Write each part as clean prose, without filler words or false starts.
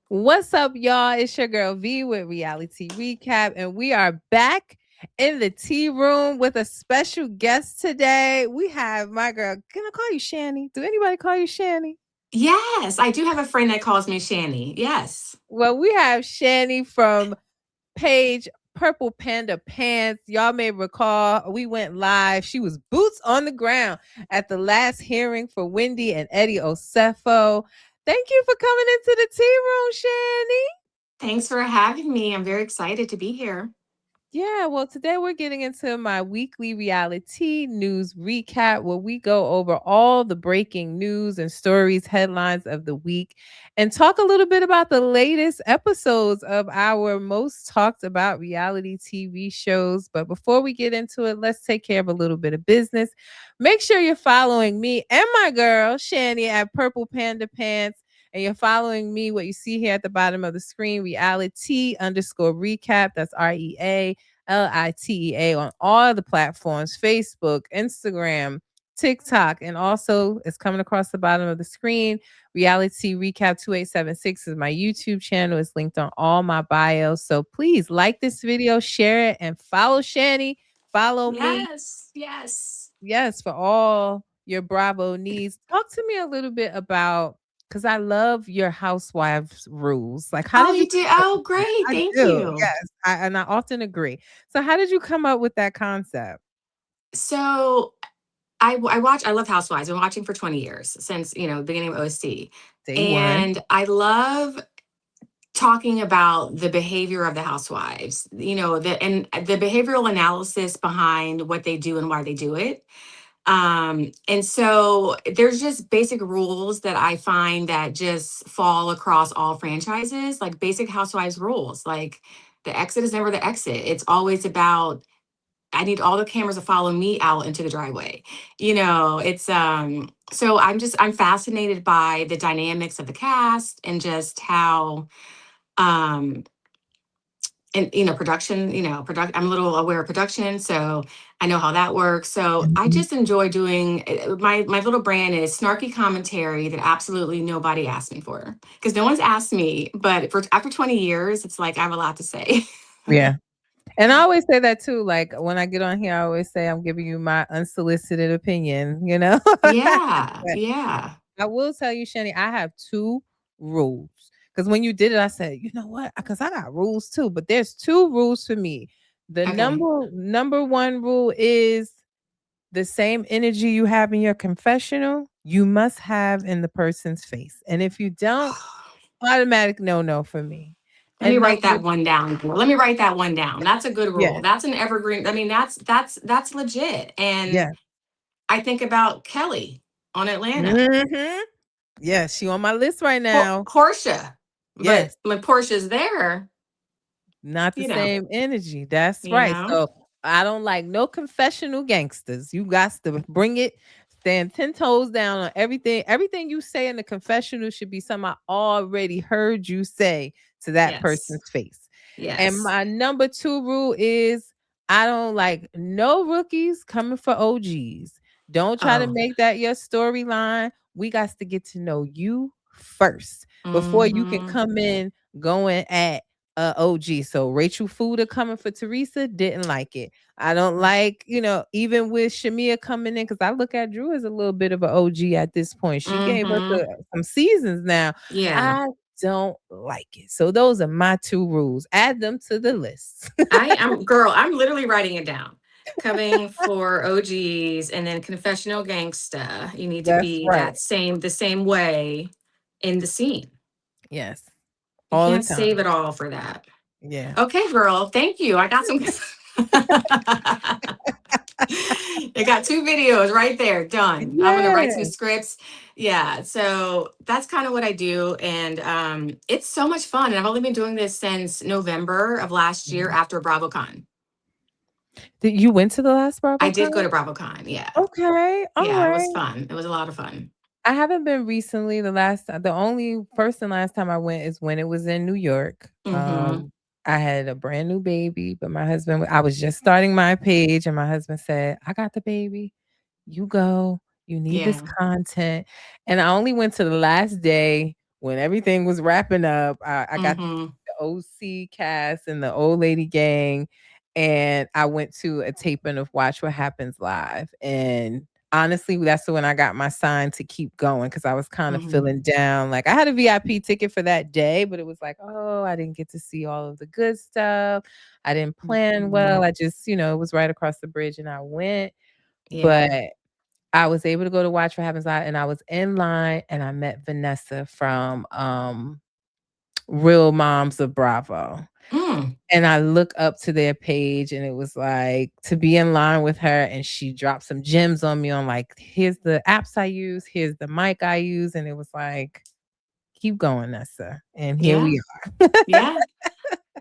What's up, y'all? It's your girl V with Reality Recap, and we are back in the tea room with a special guest today. We have my girl. Can I call you Shani? Do anybody call you Shani? Yes, I do have a friend that calls me Shani. Yes. Well, we have Shani from page Purple Panda Pants. Y'all may recall we went live. She was boots on the ground at the last hearing for Wendy and Eddie Osefo. Thank you for coming into the tea room, Shani. Thanks for having me. I'm very excited to be here. Yeah, well, today we're getting into my weekly reality news recap where we go over all the breaking news and stories, headlines of the week, and talk a little bit about the latest episodes of our most talked about reality TV shows. But before we get into it, let's take care of a little bit of business. Make sure you're following me and my girl, Shani, at Purple Panda Pants, and you're following me, what you see here at the bottom of the screen, reality_recap. That's REALITEA on all the platforms, Facebook, Instagram, TikTok, and also it's coming across the bottom of the screen. Reality Recap 2876 is my YouTube channel. It's linked on all my bios. So please like this video, share it, and follow Shani. Follow me. Yes, yes. Yes, for all your Bravo needs. Talk to me a little bit about, because I love your housewives rules. Like, how Oh, did you you do? come up Oh, with that? great. I Thank do, you. yes. And I often agree. So, how did you come up with that concept? So I love Housewives. I've been watching for 20 years since, the beginning of OC. Day one. And I love talking about the behavior of the housewives, and the behavioral analysis behind what they do and why they do it. And so there's just basic rules that I find that just fall across all franchises, like basic housewives rules. Like the exit is never the exit. It's always about I need all the cameras to follow me out into the driveway. It's so I'm fascinated by the dynamics of the cast and just how um and production, I'm a little aware of production, so I know how that works. So I Mhm. just enjoy doing my little brand is snarky commentary that absolutely nobody asked me for, because no one's asked me, but for after 20 years it's like I have a lot to say. Yeah. And I always say that too. Like when I get on here, I always say I'm giving you my unsolicited opinion. Yeah, But yeah. I will tell you, Shani, I have two rules. Because when you did it, I said, you know what? Because I got rules too. But there's two rules for me. The Okay. number one rule is the same energy you have in your confessional, you must have in the person's face. And if you don't, automatic no for me. Let me And write number that one down. Let me write that one down. That's a good yeah, rule. That's an evergreen. I mean, that's legit. And yeah. I think about Kelly on Atlanta. Mhm. Yeah, she on my list right now. Portia. But Yes. when Portia's there, Not the you know, same energy. That's you right. know. So I don't like no confessional gangsters. You got to bring it, stand 10 toes down on everything. Everything you say in the confessional should be something I already heard you say to that Yes. person's face. And Yes. my number two rule is I don't like no rookies coming for OGs. Don't try to Oh. make that your storyline. We got to get to know you first before you can Mm-hmm. come in going at OG. So Rachel Fuda coming for Teresa, didn't like it. I don't like, even with Shamia coming in, because I look at Drew as a little bit of an OG at this point. She gave us Mm-hmm. some seasons now. Yeah. I don't like it. So those are my two rules. Add them to the list. I'm literally writing it down. Coming for OGs and then confessional gangsta. You need to That's be right. the same way in the scene. Yes. You All the can't save time. it all for that. Yeah. Okay, girl. Thank you. I got some. I got two videos right there. Done. I'm gonna write some Yeah. scripts. Yeah. So that's kind of what I do. And it's so much fun. And I've only been doing this since November of last year Mhm. after BravoCon. Did you went to the last I did go BravoCon? to BravoCon. Yeah. Okay. All Yeah, it was right. fun. It was a lot of fun. I haven't been recently. The only first and last time I went is when it was in New York. Mm-hmm. I had a brand new baby, but my husband, I was just starting my page, and my husband said, "I got the baby. You go. You need this Yeah. content." And I only went to the last day when everything was wrapping up, I got Mhm. the OC cast and the old lady gang, and I went to a taping of Watch What Happens Live. And honestly, that's when I got my sign to keep going because I was kind of Mhm. feeling down. Like I had a VIP ticket for that day, but it was like, oh, I didn't get to see all of the good stuff. I didn't plan Mhm. well. I just, it was right across the bridge and I went. But Yeah. I was able to go to Watch What Happens Live, and I was in line and I met Vanessa from Real Moms of Bravo. Mm. And I look up to their page and it was like to be in line with her, and she dropped some gems on me on like, here's the apps I use, here's the mic I use. And it was like, keep going, Nessa. And here Yeah. we are. Yeah.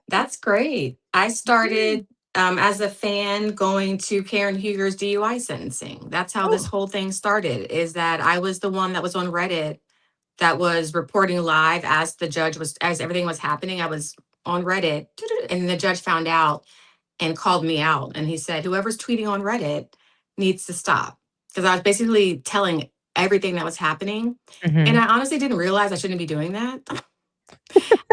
That's great. I Yeah. started as a fan going to Karen Huger's DUI sentencing. That's how this Oh. whole thing started. Is that I was the one that was on Reddit that was reporting live as the judge was as everything was happening. I was on Reddit, and the judge found out and called me out, and he said, "Whoever's tweeting on Reddit needs to stop," because I was basically telling everything that was happening. And Mhm. I honestly didn't realize I shouldn't be doing that.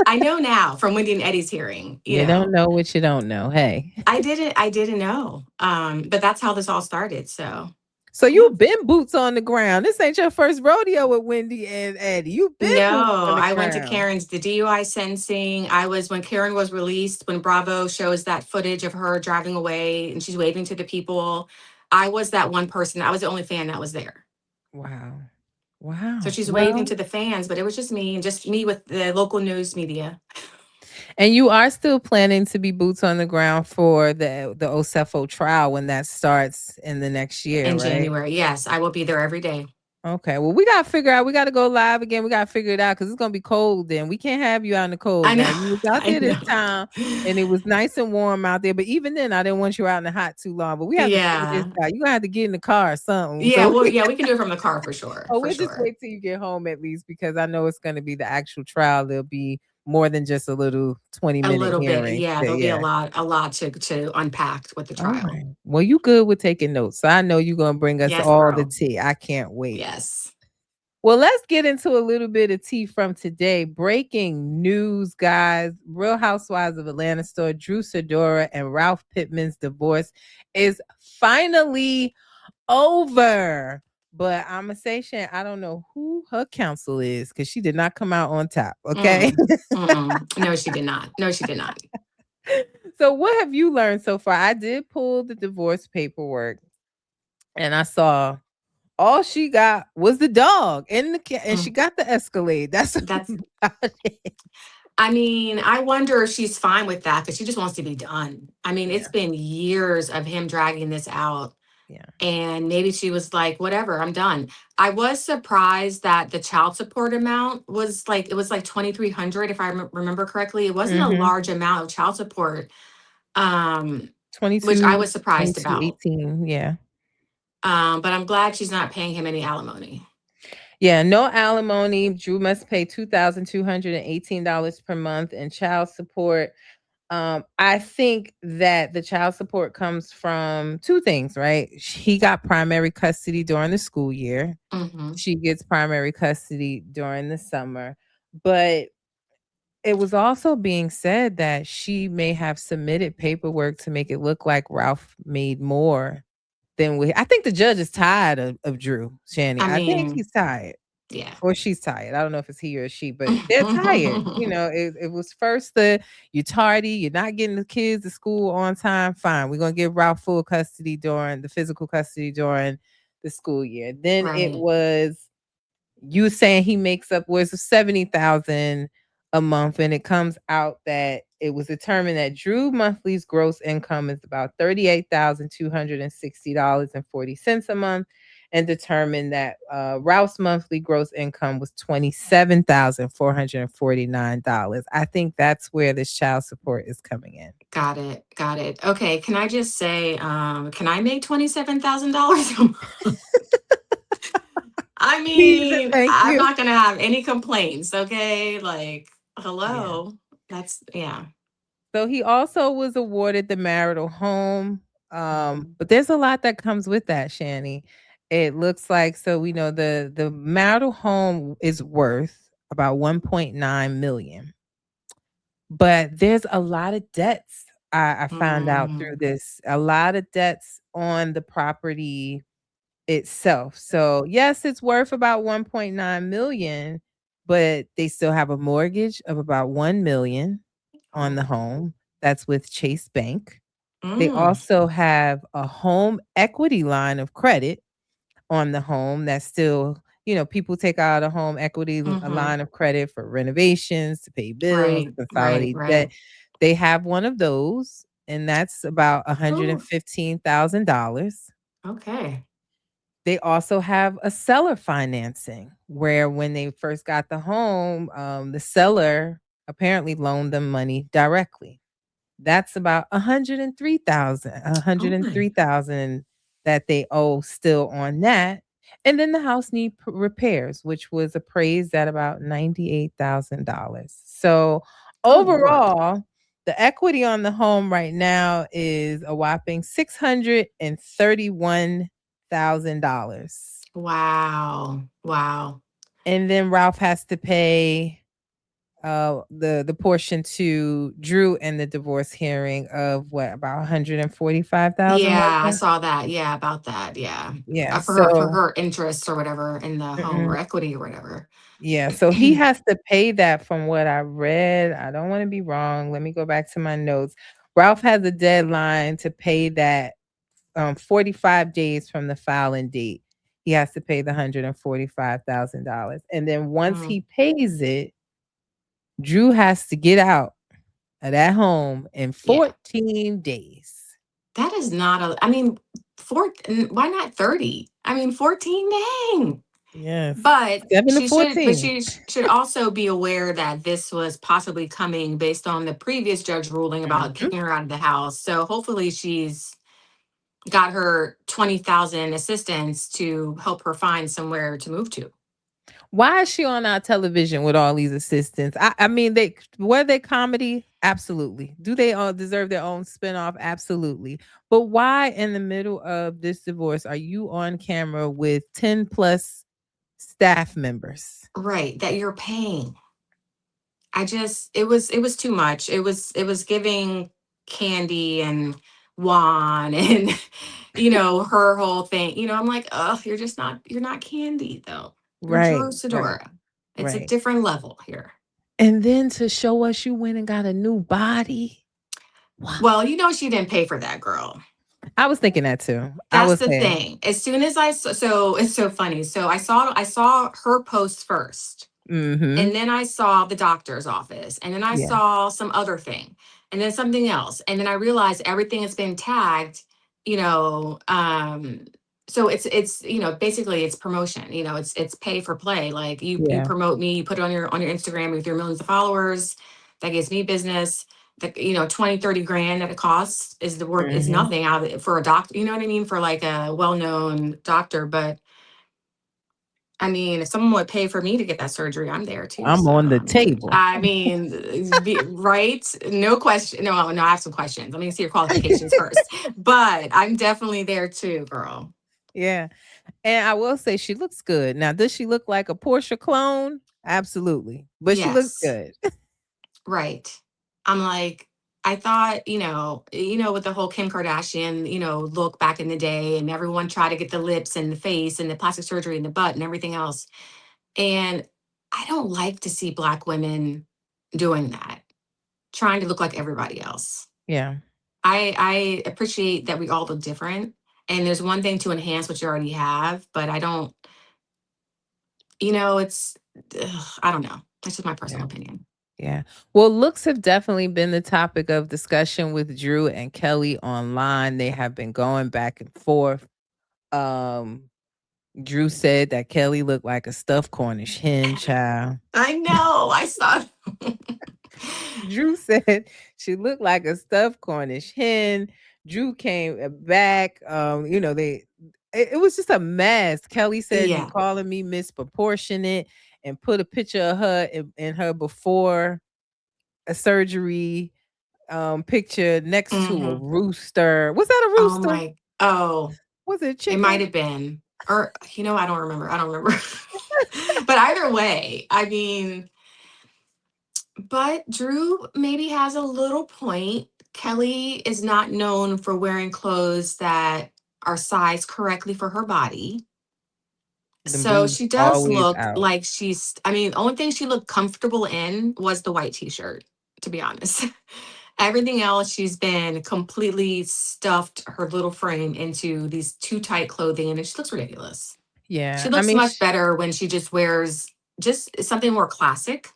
I know now from Wendy and Eddie's hearing, You don't know what you don't know. Hey. I didn't know. But that's how this all started. So So yeah. you've been boots on the ground. This ain't your first rodeo with Wendy and Eddie. You've been boots on No, the I went to ground. Karen's the DUI sentencing. I was when Karen was released, when Bravo shows that footage of her driving away and she's waving to the people. I was that one person. I was the only fan that was there. Wow. So Wow. she's waving Well, to the fans, but it was just me with the local news media and you are still planning to be boots on the ground for the Osefo trial when that starts in the next year, in right? January. Yes, I will be there every day. Okay. Well, we gotta figure out. We gotta go live again. We gotta figure it out because it's gonna be cold. Then we can't have you out in the cold. I Now know. you was out I there this know. time, and it was nice and warm out there. But even then, I didn't want you out in the hot too long. But we have to figure this Yeah. out. You gonna have to get in the car or something. Yeah, So well, yeah, we can do it from the car for sure. oh, For we'll just sure. wait till you get home at least because I know it's gonna be the actual trial. There'll be more than just a little 20 A minute little bit. hearing. Yeah, there'll be Yeah. a lot to unpack with the All trial. right. Well, you good with taking notes. So I know you're gonna bring us Yes, all the girl. tea. I can't wait. Yes. Well, let's get into a little bit of tea from today. Breaking news, guys. Real Housewives of Atlanta star Drew Sidora and Ralph Pittman's divorce is finally over. But I'm going to say, Shan, I don't know who her counsel is because she did not come out on top. Okay. Mm. Mm. No, she did not. No, she did not. So, what have you learned so far? I did pull the divorce paperwork and I saw all she got was the dog and and she Mm. got the Escalade. That's That's about it. I mean, I wonder if she's fine with that because she just wants to be done. I mean, it's Yeah, been years of him dragging this out. yeah. And maybe she was like, whatever, I'm done. I was surprised that the child support amount was like, it was like 2,300, if I remember correctly. It wasn't a Mhm. large amount of child support, um, which I 22, was surprised 22, about. 18. Yeah. But I'm glad she's not paying him any alimony. Yeah, no alimony. Drew must pay $2,218 per month in child support. I think that the child support comes from two things, right? He got primary custody during the school year. Hmm. She gets primary custody during the summer. But it was also being said that she may have submitted paperwork to make it look like Ralph made more than we. I think the judge is tired of Drew, Shani. I I think mean, he's tired. yeah. Or she's tired. I don't know if it's he or she, but they're tired. It was first the you're tardy, you're not getting the kids to school on time. Fine. We're gonna give Ralph full custody during the physical custody during the school year. Then it Right. was you saying he makes upwards of 70,000 a month, and it comes out that it was determined that Drew monthly's gross income is about $38,260.40 a month, and determined that Ralph's monthly gross income was $27,449. I think that's where this child support is coming in. Got it. Got it. Okay. Can I just say, can I make $27,000 a month? I Please and mean, thank I'm you. not gonna have any complaints, okay? Like, Yeah. hello. That's yeah. So he also was awarded the marital home. Mhm. But there's a lot that comes with that, Shani. It looks like so we know the marital home is worth about 1.9 million. But there's a lot of debts I found out through Mm, this. A lot of debts on the property itself. So, yes, it's worth about 1.9 million, but they still have a mortgage of about 1 million on the oh, home. That's with Chase Bank. They mm, also have a home equity line of credit on the home that's still, people take out a home equity a mm-hmm. line of credit for renovations, to pay bills, to Right, right, consolidate debt. right. They have one of those, and that's about Ooh, $115,000. okay. They also have a seller financing where when they first got the home, the seller apparently loaned them money directly. That's about 103,000, Oh my, 103,000 that they owe still on that. And then the house need repairs, which was appraised at about $98,000. So good Lord. overall, the equity on the home right now is a whopping $631,000. Wow. Wow. And then Ralph has to pay the portion to Drew in the divorce hearing of what, about 145,000, was Yeah, I it? saw that. Yeah, about that. Yeah. Yeah, For so her interest or whatever in the home or mm, equity or whatever. yeah, so he has to pay that from what I read. I don't wanna be wrong. Let me go back to my notes. Ralph has a deadline to pay that, 45 days from the filing date. He has to pay the $145,000, and then once Mm, he pays it, Drew has to get out of that home in yeah. 14 days. That is not a, I mean, why not 30? I mean, 14, dang. Yes, But 7 to 14. she should also be aware that this was possibly coming based on the previous judge ruling about Mhm. kicking her out of the house. So hopefully she's got her 20,000 assistants to help her find somewhere to move to. Why is she on our television with all these assistants? I mean, were they comedy? Absolutely. Do they all deserve their own spinoff? Absolutely. But why in the middle of this divorce are you on camera with 10 plus staff members? Right, that you're paying. It was too much. It was giving Candy and Juan and her whole thing. I'm like, oh, you're not Candy though. You're Right, Drew right, Sidora. It's a right. different level here. And then to show us you went and got a new body. Wow. Well, she didn't pay for that girl. I was thinking that too. I That's was the there. thing. As soon as so it's so funny. So I saw her post first. And Mhm. then I saw the doctor's office, and then I Yeah. saw some other thing, and then something else. And then I realized everything has been tagged, you know, um, so it's basically it's promotion, it's pay for play. Like you Yeah. promote me, you put it on your Instagram with your millions of followers, that gives me business. That 20, 30 grand that it costs is Mhm. nothing out of it for a doctor, you know what I mean? For like a well-known doctor. But I mean, if someone would pay for me to get that surgery, I'm there too. I'm So, on the table. I mean, right? No question. No, no, I have some questions. Let me see your qualifications first. But I'm definitely there too, girl. Yeah. And I will say she looks good. Now, does she look like a Portia clone? Absolutely. But she looks Yes, good. right. I'm like, I thought, with the whole Kim Kardashian, look back in the day, and everyone tried to get the lips and the face and the plastic surgery and the butt and everything else. And I don't like to see Black women doing that, trying to look like everybody else. Yeah. I appreciate that we all look different. And there's one thing to enhance what you already have, but I don't, it's, I don't know. That's just my Yeah. personal opinion. Yeah. Well, looks have definitely been the topic of discussion with Drew and Kelly online. They have been going back and forth. Um, Drew said that Kelly looked like a stuffed Cornish hen child. I know. I saw. Drew said she looked like a stuffed Cornish hen. Drew came back. It was just a mess. Kelly said, "You Yeah. calling me misproportionate," and put a picture of her in her before a surgery picture next to a Hmm. rooster. Was that a Oh rooster? my. Oh, Was it a it might chicken? have been. Or I don't remember. I don't remember. But either way, I mean, but Drew maybe has a little point. Kelly is not known for wearing clothes that are sized correctly for her body. Them So boobs she does always look out. like I mean, the only thing she looked comfortable in was the white t-shirt, to be honest. Everything else, she's been completely stuffed her little frame into these too tight clothing, and she looks ridiculous. She Yeah, I looks mean, much better when she just wears just something more classic.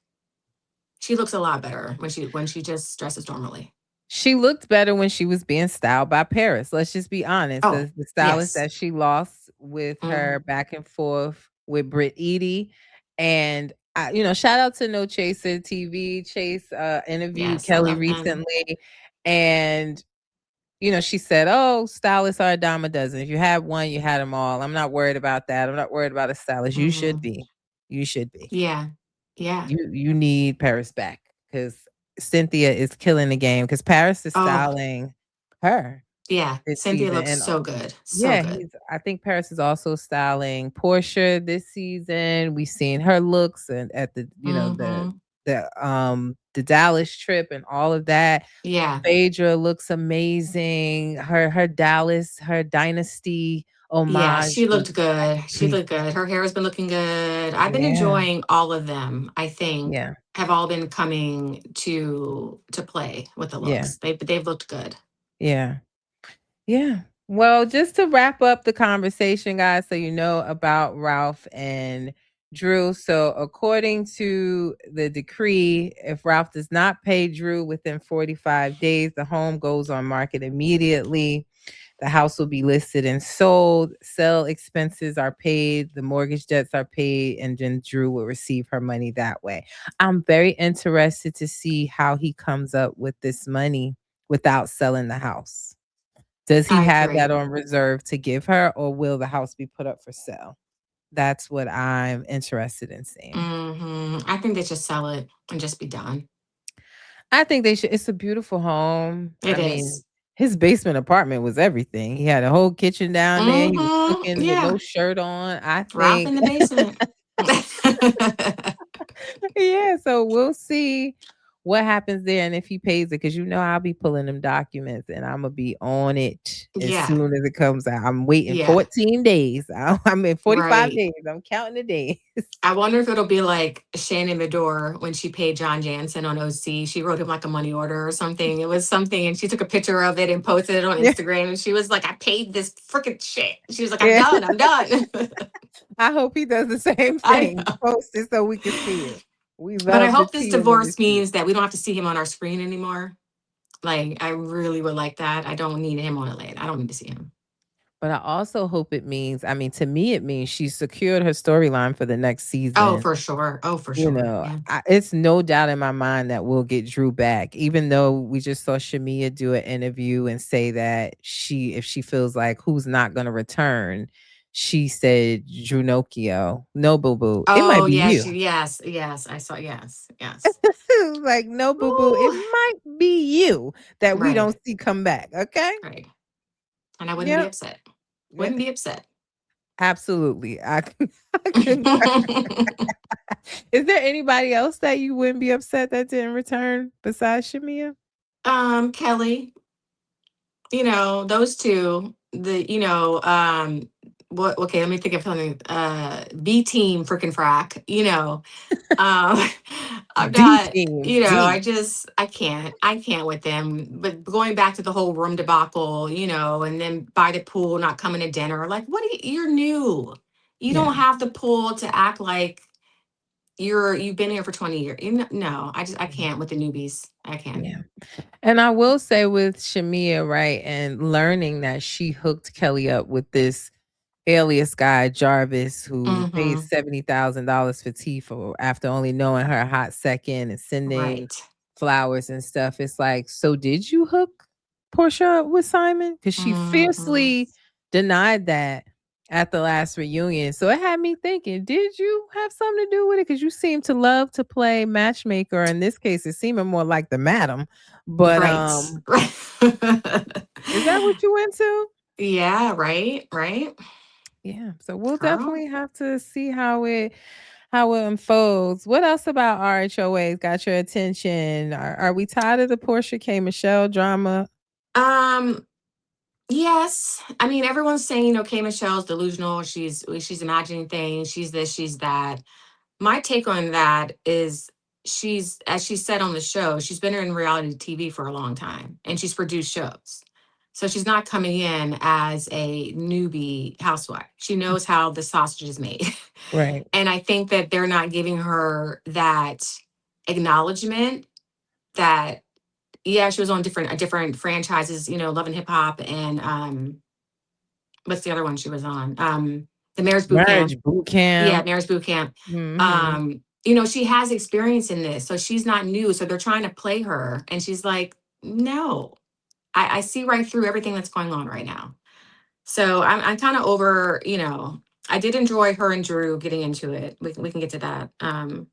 She looks a lot better when she just dresses normally. she looked better when she was being styled by Paris. Let's just be honest. Oh, The stylist yes. that she lost with her Hmm. back and forth with Britt Eady. And shout out to No Chaser TV. Chase interviewed Yes, I Kelly love him. recently. And she said, "Oh, stylists are a dime a dozen. If you had one, you had them all. I'm not worried about that. I'm not worried about a stylist. You should Hmm. be. You should be. Yeah. Yeah. You need Paris back because Cynthia is killing the game because Paris is Oh, styling her yeah. this Cynthia season. looks And so good. So yeah, good. I think Paris is also styling Portia this season. We've seen her looks and at Hmm. the Dallas trip and all of that. Yeah. Phaedra looks amazing. Her Dallas, her dynasty Yeah, homage she was looked good. She looked amazing. good. Her hair has been looking good. I've been Yeah. enjoying all of them. I think Yeah. have all been coming to play with the Yeah. looks. They've looked good. Yeah. Yeah. Well, just to wrap up the conversation, guys, so you know about Ralph and Drew. So, according to the decree, if Ralph does not pay Drew within 45 days, the home goes on market immediately. The house will be listed and sold. Sale expenses are paid. The mortgage debts are paid. And then Drew will receive her money that way. I'm very interested to see how he comes up with this money without selling the house. Does he I have that agree. on reserve to give her, or will the house be put up for sale? That's what I'm interested in seeing. I think they should sell it and just be done. I think they should. It's a beautiful home. I It mean, is. his basement apartment was everything. He had a whole kitchen down there. He was cooking with Yeah. no shirt on. I Ralph in think the basement. yeah, so we'll see what happens there and if he pays it because I'll be pulling them documents and I'm gonna be on it as Yeah. soon as it comes out. I'm waiting Yeah. 14 days. I'm in 45 Right. days. I'm counting the days. I wonder if it'll be like Shannon Medore when she paid John Jansen on OC. She wrote him like a money order or something. It was something, and she took a picture of it and posted it on Yeah. Instagram. And she was like, "I paid this freaking shit." She was like, "I'm Yeah. done. I'm done." I hope he does the same I thing. know, Post it so we can see it. We but I love the hope this tea in the divorce receipt. means that we don't have to see him on our screen anymore. Like, I really would like that. I don't need him on Atlanta. I don't need to see him. But I also hope it means, I mean, to me, it means she secured her storyline for the next Oh, season. for sure. Oh, for sure. Yeah. It's no doubt in my mind that we'll get Drew back, even though we just saw Shamia do an interview and say that if she feels like who's not going to return, she said Drew Nokio. No, boo boo. It might Oh, be yes. you. Yes. Yes. I saw. Yes. Yes. Like, no, boo boo. It Ooh, might be you that we right. don't see come back. Okay. Right. And I wouldn't be Yep. upset. Wouldn't Yep. be upset. Absolutely. I concur. Is there anybody else that you wouldn't be upset that didn't return besides Shamia? Kelly, those two, what okay, let me think of something. B team freaking frack, Um I'm B not, team, D. I can't with them. But going back to the whole room debacle, and then by the pool not coming to dinner, like you're new. You Yeah, don't have the pool to act like you've been here for 20 years. No, I yeah, can't with the newbies. I can't. yeah. And I will say with Shamia, right, and learning that she hooked Kelly up with this alias guy, Jarvis, who paid Mm-hmm. $70,000 for Tifa after only knowing her a hot second and sending Right. flowers and stuff. It's like, so did you hook Portia up with Simon? Because she Mm-hmm. fiercely denied that at the last reunion. So it had me thinking, did you have something to do with it? Because you seem to love to play matchmaker. In this case, it seemed more like the madam. But Right. is that what you into? Yeah, right, right. Yeah. So we'll Girl. definitely have to see how it unfolds. What else about RHOAs got your attention? Are we tired of the Portia K. Michelle drama? Um, yes. I mean, everyone's saying, okay, Michelle's delusional. She's imagining things. She's this, she's that. My take on that is she's, as she said on the show, she's been in reality TV for a long time and she's produced shows. So she's not coming in as a newbie housewife. She knows how the sausage is made. Right. And I think that they're not giving her that acknowledgement that, yeah, she was on different franchises, Love and Hip Hop and what's the other one she was on? The Mayor's Boot Camp. Marriage boot Yeah, camp. Mayor's Boot Camp. Mhm. She has experience in this, so she's not new. So they're trying to play her, and she's like, no, I see right through everything that's going on right now. So I'm kind of over, I did enjoy her and Drew getting into it. We can get to that. Go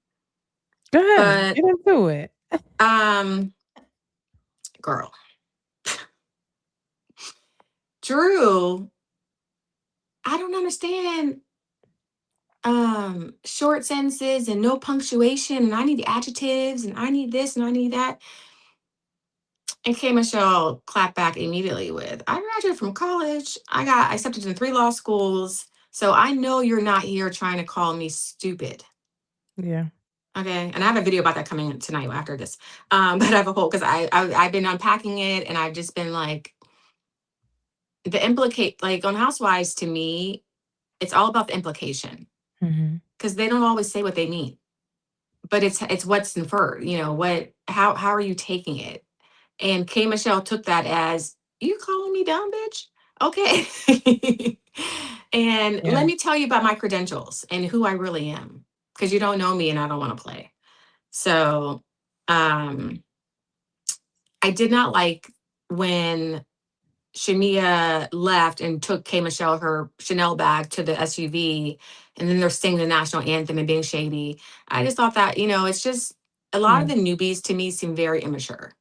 ahead. But Get into it. um, girl, Drew, I don't understand short sentences and no punctuation, and I need adjectives, and I need this, and I need that. And K. Michelle clapped back immediately with, I graduated from college. I got accepted in 3 law schools. So I know you're not here trying to call me stupid. Yeah. Okay. And I have a video about that coming tonight after this. But I have a whole, because I've been unpacking it, and I've just been like, the implicate, like on Housewives, to me, it's all about the implication, Mhm. because they don't always say what they mean, but it's what's inferred, how are you taking it? And K. Michelle took that as, you calling me dumb, bitch? Okay. And Yeah. let me tell you about my credentials and who I really am, because you don't know me and I don't want to play. So um, I did not like when Shamia left and took K. Michelle her Chanel bag to the SUV, and then they're singing the national anthem and being shady. I just thought that, it's just a lot Yeah. of the newbies to me seem very immature.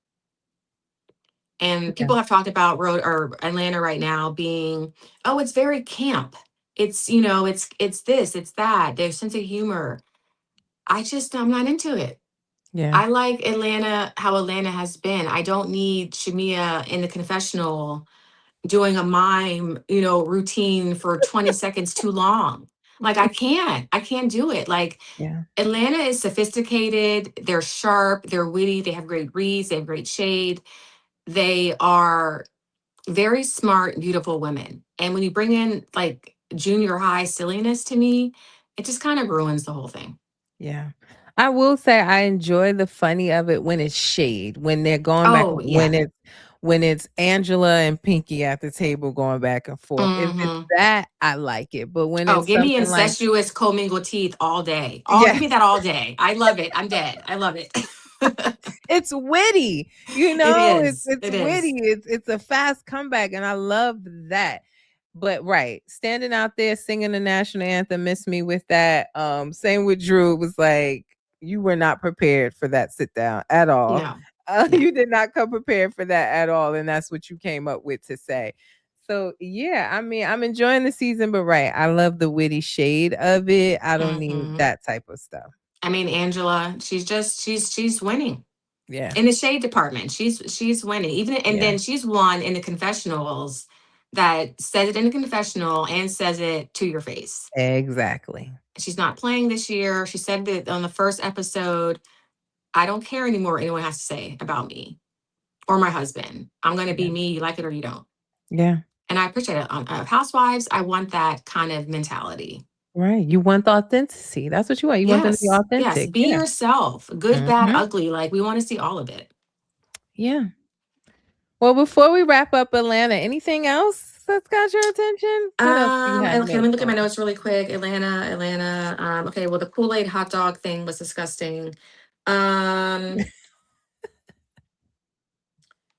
And Yeah. people have talked about Rhode or Atlanta right now being, oh, it's very camp. It's this, it's that. Their sense of humor. I'm not into it. Yeah. I like Atlanta, how Atlanta has been. I don't need Shamia in the confessional doing a mime, routine for 20 seconds too long. Like I can't do it. Like Yeah. Atlanta is sophisticated, they're sharp, they're witty, they have great reads, they have great shade. They are very smart, beautiful women. And when you bring in like junior high silliness to me, it just kind of ruins the whole thing. Yeah. I will say I enjoy the funny of it when it's shade, when they're going back Oh, when yeah. it's Angela and Pinky at the table going back and forth. If it's Hmm. that, I like it. But when Oh, it's give me something like incestuous commingled teeth all day. Give yeah, me that all day. I love it. I'm dead. I love it. it's witty, It it's is. it's It witty, is. it's a fast comeback, and I love that. But right, standing out there singing the national anthem, miss me with that. Same with Drew, it was like you were not prepared for that sit down at all. Yeah. Yeah. You did not come prepared for that at all, and that's what you came up with to say. So yeah, I mean, I'm enjoying the season, but right, I love the witty shade of it. I don't need Hmm. that type of stuff. I mean, Angela, she's winning Yeah, in the shade department. She's winning. Even and yeah, then she's won in the confessionals that says it in the confessional and says it to your face. exactly. She's not playing this year. She said that on the first episode, I don't care anymore what anyone has to say about me or my husband. I'm going to be Yeah, me, you like it or you don't. yeah. And I appreciate it. On Housewives, I want that kind of mentality. Right, you want the authenticity. That's what you want. You want them to be Yes, yes. authentic. Be Yeah. yourself. Good, bad, Mhm. ugly. Like we want to see all of it. Yeah. Well, before we wrap up Atlanta, anything else that's got your attention? What else do you have And okay, let me notes look at my on? notes really quick. Atlanta. Okay, well, the Kool-Aid hot dog thing was disgusting. Um,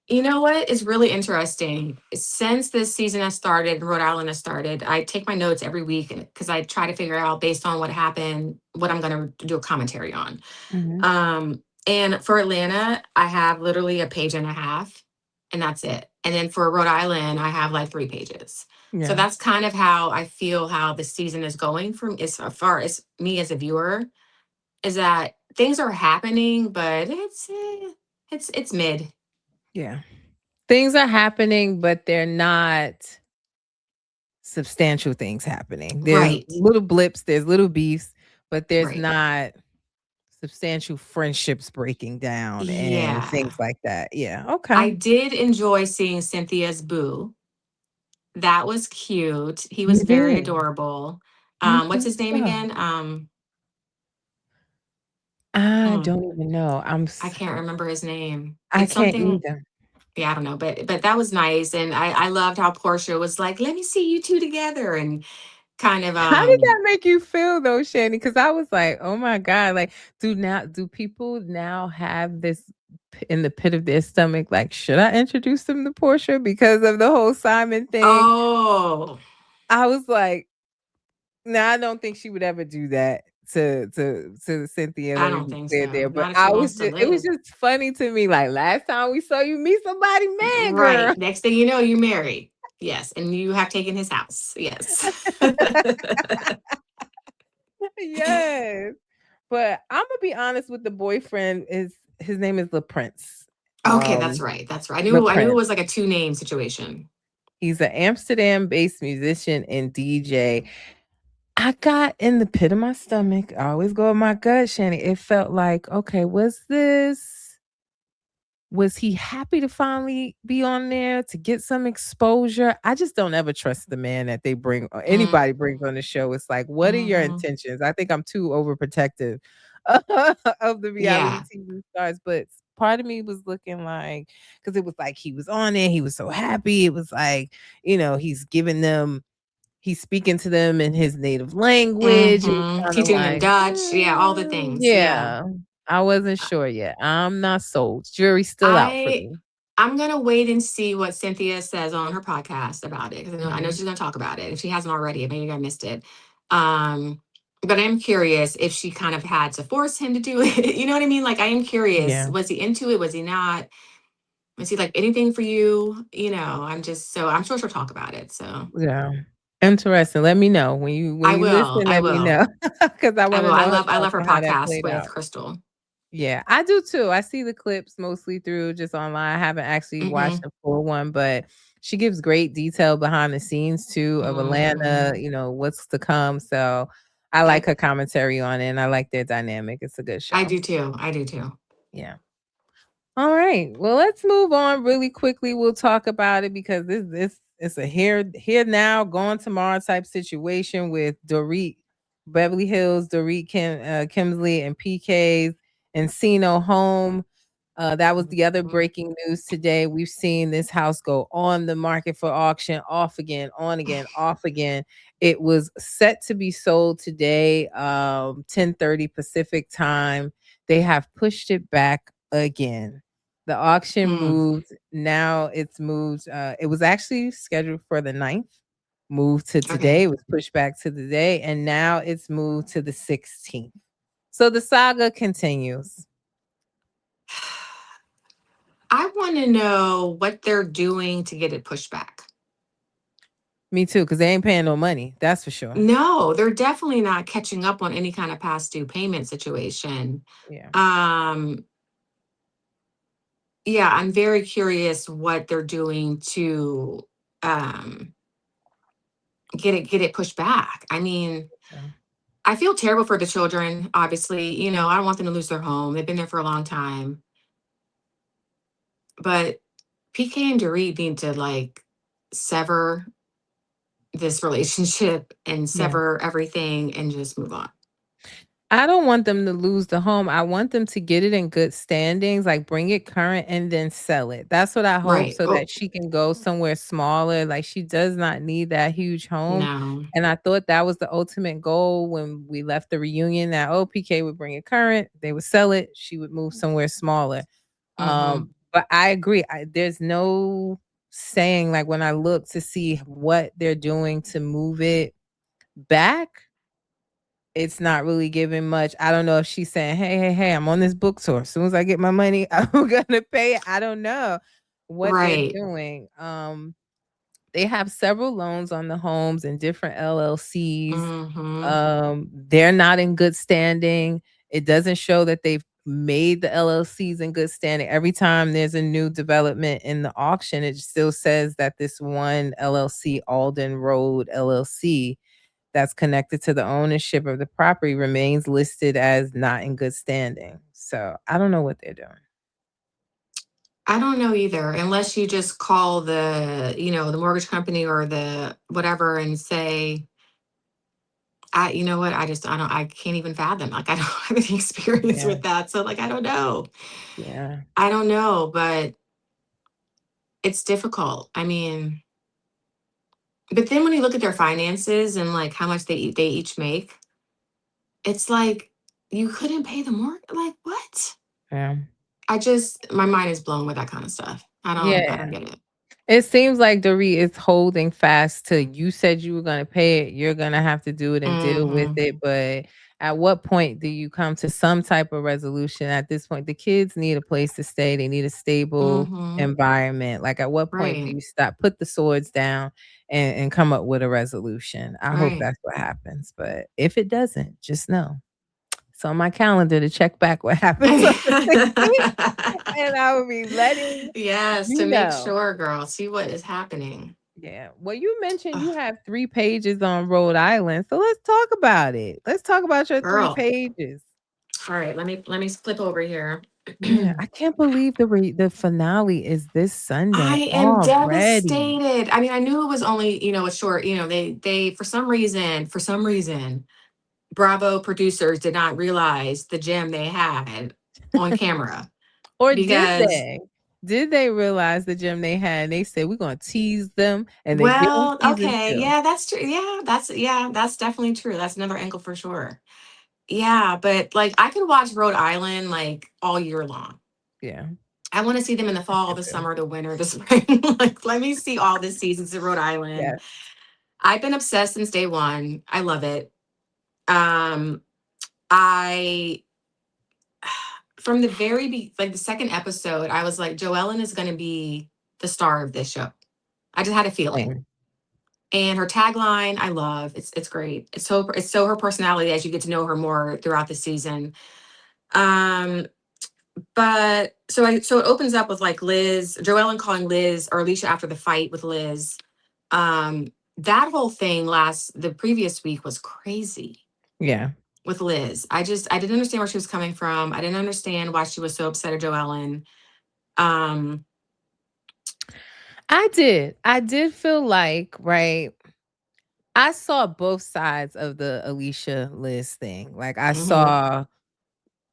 you know what is really interesting? Since this season has started, Rhode Island has started, I take my notes every week because I try to figure out based on what happened, what I'm gonna do a commentary on. Mhm. And for Atlanta, I have literally a page and a half. and that's it. And then for Rhode Island, I have like 3 pages. So Yeah. that's kind of how I feel how the season is going from as far as me as a viewer, is that things are happening, but it's mid. Yeah. Things are happening, but they're not substantial things happening. There's Right. little blips, there's little beefs, but there's Right. not substantial friendships breaking down and things Yeah. like that. Yeah. Okay. I did enjoy seeing Cynthia's boo. That was cute. He was very Yeah. adorable. What's Mhm. his name So, again? I Hmm, don't even know. I can't remember his name. I It's can't something. either. Yeah, I don't know, but that was nice, and I loved how Portia was like, "Let me see you two together," and kind of How did that make you feel though, Shani? Because I was like, oh my God, like, do people now have this in the pit of their stomach? Like, should I introduce them to Portia because of the whole Simon thing? oh, I was like, no, I don't think she would ever do that to Cynthia. I Let me don't be think clear so. there. But Not if she I was wants to just it was live. just funny to me. Like last time we saw you meet somebody, man, girl. Right. Next thing you know, you married. Yes, and you have taken his house. Yes. Yes. But I'm gonna be honest with the boyfriend. Is his name is LaPrince. Okay, that's Um, right. That's right. I knew it LaPrince. was like a two-name situation. He's an Amsterdam-based musician and DJ. I got in the pit of my stomach. I always go with my gut, Shanny. It felt like, okay, was he happy to finally be on there to get some exposure? I just don't ever trust the man that they bring or Mm, anybody brings on the show. It's like, what are your mhm. intentions? I think I'm too overprotective of the reality Yeah. TV stars, but part of me was looking like because it was like he was on it, he was so happy. It was like, he's speaking to them in his native language. It was Mhm. kind of Teaching them like, Dutch. Yeah, all the things. Yeah. yeah. I wasn't sure yet. I'm not sold. Jury's still out for I me. I'm gonna wait and see what Cynthia says on her podcast about it, because I know Mhm. she's gonna talk about it. If she hasn't already, maybe I missed it. Um, but I'm curious if she kind of had to force him to do it. You know what I mean? Like I am curious. Yeah, Was he into it? Was he not? Was he like anything for you? I'm sure she'll talk about it. So yeah. Interesting. Let me know when I you will. listen, I let me will. know because I I wanna will. know I about love her how that podcast played with out. Crystal. Yeah, I do too. I see the clips mostly through just online. I haven't actually watched Mm-hmm. the full one, but she gives great detail behind the scenes too of Atlanta, Mm-hmm. what's to come. So I like Yep. her commentary on it and I like their dynamic. It's a good I show. do too. I do too. Yeah. All right. Well, let's move on really quickly. We'll talk about it because this it's a here now, gone tomorrow type situation with Dorit Beverly Hills, Dorit Kimsley and PK's Encino home. That was the other Mhm. breaking news today. We've seen this house go on the market for auction, off again, on again, off again. It was set to be sold today, 10:30 Pacific time. They have pushed it back again. The auction Mm, moved. Now it's moved. It was actually scheduled for the 9th, moved to today. okay. It was pushed back to the day, and now it's moved to the 16th. So the saga continues. I want to know what they're doing to get it pushed back. Me too, because they ain't paying no money. That's for sure. No, they're definitely not catching up on any kind of past due payment situation. Yeah. Um, yeah, I'm very curious what they're doing to um, get it pushed back. I mean, Yeah. I feel terrible for the children. Obviously, I don't want them to lose their home. They've been there for a long time, but PK and Dorit need to like sever this relationship and Yeah. sever everything and just move on. I don't want them to lose the home. I want them to get it in good standings, like bring it current and then sell it. That's what I hope Right. so Oh, that she can go somewhere smaller. Like she does not need that huge home. no. And I thought that was the ultimate goal when we left the reunion that OPK would bring it current, they would sell it, she would move somewhere smaller. Hmm. But I agree. There's no saying like when I look to see what they're doing to move it back, it's not really giving much. I don't know if she's saying, "Hey, hey, hey, I'm on this book tour. As soon as I get my money, I'm gonna pay it." I don't know. what they're Right. doing. They have several loans on the homes and different LLCs. Mm-hmm. They're not in good standing. It doesn't show that they've made the LLCs in good standing. Every time there's a new development in the auction, it still says that this one LLC, Alden Road LLC, that's connected to the ownership of the property remains listed as not in good standing. So I don't know what they're doing. I don't know either, unless you just call the mortgage company or the whatever and say, you know what, I can't even fathom. Like, I don't have any experience Yeah. with that. So, like, I don't know. Yeah. I don't know, but it's difficult. I mean, but then when you look at their finances and like how much they each make, it's like you couldn't pay the mortgage. Like, what? Yeah. My mind is blown with that kind of stuff. I don't Yeah. get it. It seems like Dorit is holding fast to you said you were gonna pay it, you're gonna have to do it and deal with Mm-hmm. it. But at what point do you come to some type of resolution? At this point, the kids need a place to stay. They need a stable Mm-hmm. environment. Like at what point do Right. you stop, put the swords down and come up with a resolution? I hope Right. that's what happens. But if it doesn't, just know it's on my calendar to check back what happens on the 16th, and I will be letting Yes, you to make know. sure, girl. See what is happening. Yeah. Well, you mentioned Ugh, you have 3 pages on Rhode Island, so let's talk about it. Let's talk about your 3 girl. pages. All right, let me flip over here. Yeah, I can't believe the finale is this Sunday I am already. devastated. I mean, I knew it was only, a short, they for some reason, Bravo producers did not realize the gem they had on camera Or did because, they? Did they realize the gem they had? And they said, "We're gonna tease them," and they give them well, season okay, 2. yeah, that's true. Yeah, that's definitely true. That's another angle for sure. Yeah, but like I could watch Rhode Island like all year long. Yeah, I want to see them in the I fall, could the too. summer, the winter, the spring. Like, let me see all the seasons of Rhode Island. Yes. I've been obsessed since day one. I love it. Um, I from the like the second episode, I was like, Joellen is going to be the star of this show. I just had a feeling. Same. And her tagline, I love. It's great. It's so her personality as you get to know her more throughout the season. Um, but so it opens up with like Joellen calling Liz or Alicia after the fight with Liz. That whole thing the previous week was crazy Yeah. with Liz. I didn't understand where she was coming from. I didn't understand why she was so upset at Joellen. Um, I did. I did feel like, right, I saw both sides of the Alicia Liz thing. Like I mhm, saw,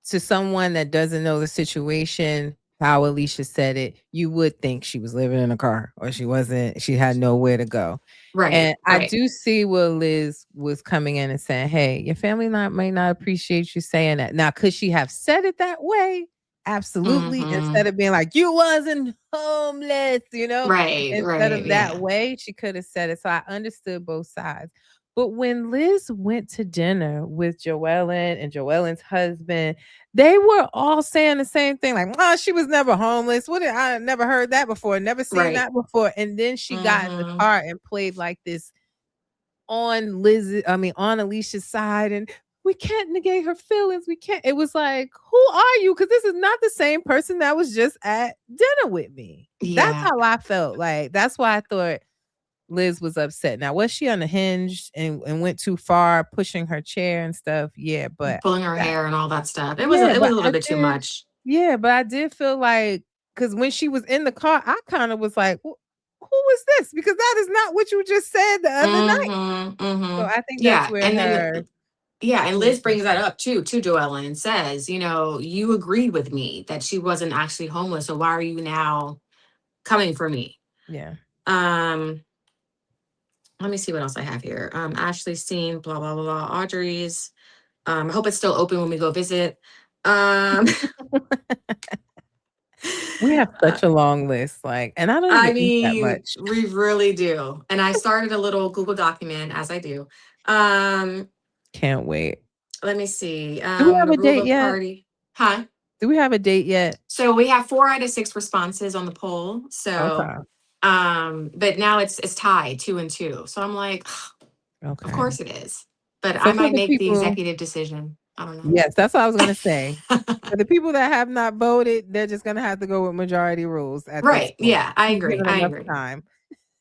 to someone that doesn't know the situation, how Alicia said it, you would think she was living in a car or she wasn't, she had nowhere to go. right, And I right, do see where Liz was coming in and saying, "Hey, your family may not appreciate you saying that." Now, could she have said it that way? Absolutely. Instead mhm, of being like, "You wasn't homeless," right, instead right, of that yeah, way, she could have said it. So I understood both sides. But when Liz went to dinner with Joellen and Joellen's husband, they were all saying the same thing, like, "Oh, she was never homeless. I never heard that before, never seen right, that before." And then she got in the mhm, car and played like this on Alicia's side, and we can't negate her feelings. We can't. It was like, who are you? Because this is not the same person that was just at dinner with me. That's yeah, how I felt. Like that's why I thought Liz was upset. Now, was she unhinged and went too far, pushing her chair and stuff? Yeah, but pulling her that hair and all that stuff. It was yeah, a, it was but a little I bit too did much. yeah, but I did feel like, because when she was in the car, I kinda was like, who is this?" Because that is not what you just said the other night. Mhm, So mhm. I think that's Yeah, where and then her yeah, and was Liz brings that up too to Joellen and says, you agreed with me that she wasn't actually homeless, so why are you now coming for me? yeah. Um, Let me see what else I have here. Ashley's scene, blah blah blah blah. Audrey's. I hope it's still open when we go visit. Um, We have uh, such a long list, like, and I don't I even eat that mean, much. we really do. And I started a little Google document as I do. Um, Can't wait. Let me see. Do we have a date Aruba yet? party. Huh? Do we have a date yet? So we have 4 out of 6 responses on the poll. So, Okay. but now it's tied 2 and 2. So I'm like, of Okay. course it is. But So I for might the make the people, executive decision. I don't know. yes, that's what I was gonna say. For the people that have not voted, they're just gonna have to go with majority rules at this Right. point. Yeah, I We've agree. given I enough agree. time.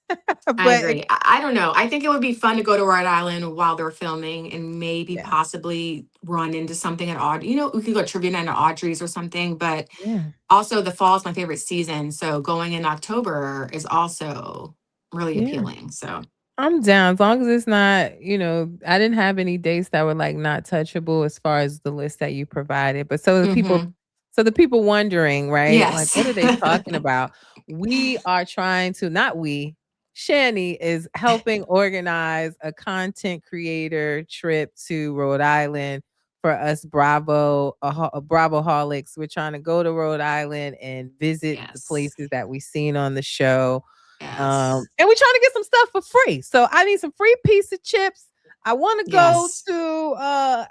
I But agree. I don't know. I think it would be fun to go to Rhode Island while they're filming and maybe yeah, possibly run into something at Aud. You know, we could go trivia night at Audrey's or something. But yeah, also, the fall is my favorite season. So going in October is also really yeah. appealing. So, I'm down as long as it's not, I didn't have any dates that were like not touchable as far as the list that you provided. But mhm. so the people wondering, right? Like, Yes. what are they talking about? We are trying to, not we, Shani is helping organize a content creator trip to Rhode Island for us Bravo holics. We're trying to go to Rhode Island and visit the Yes. places that we've seen on the show. Yes. And we're trying to get some stuff for free. So I need some free pizza chips. I want to go Yes. to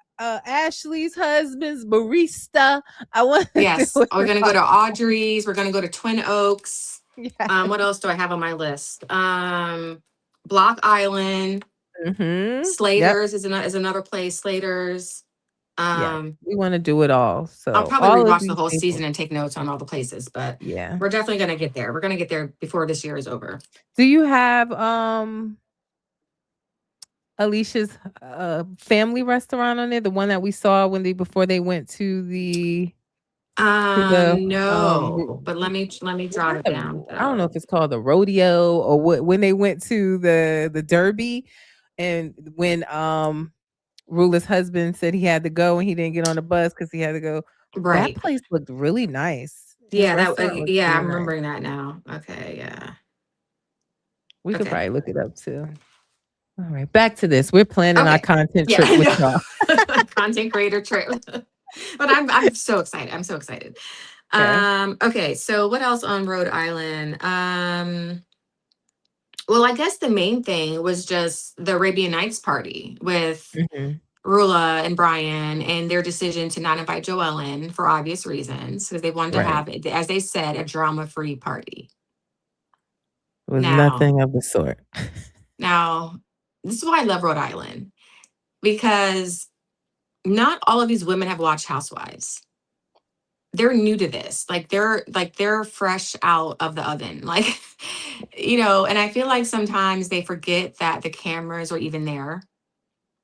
Ashley's husband's barista. I want to do Yes. it We're gonna go all. to Audrey's. We're gonna go to Twin Oaks. Yeah. What else do I have on my list? Block Island. Yep. Slater's is another place. Slater's. Yes. Um, We want to do it all. I'll So probably all of rewatch the these whole things. season and take notes on all the places, but Yeah. we're definitely gonna get there. We're gonna get there before this year is over. Do you have Alicia's family restaurant on there? The one that we saw when they before they went to the No, but let me was jot it it down I don't know though. if it's called the rodeo or what when they went to the derby and when Rula's husband said he had to go and he didn't get on the bus because he had to go. That Right. place looked really nice. His Yeah, restaurant looked yeah, really I'm nice. remembering that now. Okay, yeah. We could Okay. probably look it up too. All right, back to this. We're planning our Okay. content Yeah, trip I with know. y'all. Content creator trip. But I'm so excited. I'm so excited. Okay. Okay, so what else on Rhode Island? Well, I guess the main thing was just the Arabian Nights party with Mhm. Rula and Brian and their decision to not invite Joelle in for obvious reasons because they wanted to Right. have, as they said, a drama-free party. It was Now, nothing of the sort. now, this is why I love Rhode Island because not all of these women have watched Housewives. They're new to this. They're fresh out of the oven. Like, and I feel like sometimes they forget that the cameras are even there.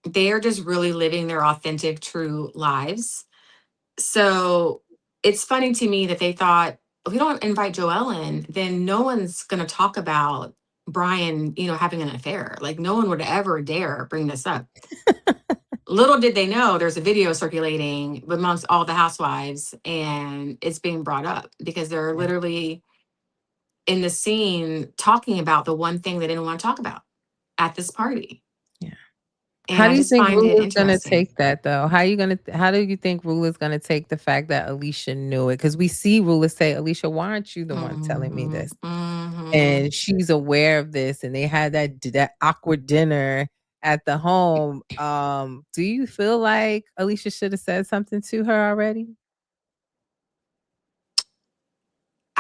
They are just really living their authentic, true lives. So it's funny to me that they thought, if we don't invite Joelle in, then no one's going to talk about Brian, having an affair. Like, no one would ever dare bring this up. Little did they know there's a video circulating amongst all the housewives and it's being brought up because they're Yeah. literally in the scene talking about the one thing they didn't want to talk about at this party. Yeah. And How I do you just think find it Rula's gonna interesting. take that though? How do you think Rula's gonna take the fact that Alicia knew it? Because we see Rula say, Alicia, why aren't you the one telling me Hmm. this? Hmm. And she's aware of this, and they had that awkward dinner at the home. Do you feel like Alicia should have said something to her already?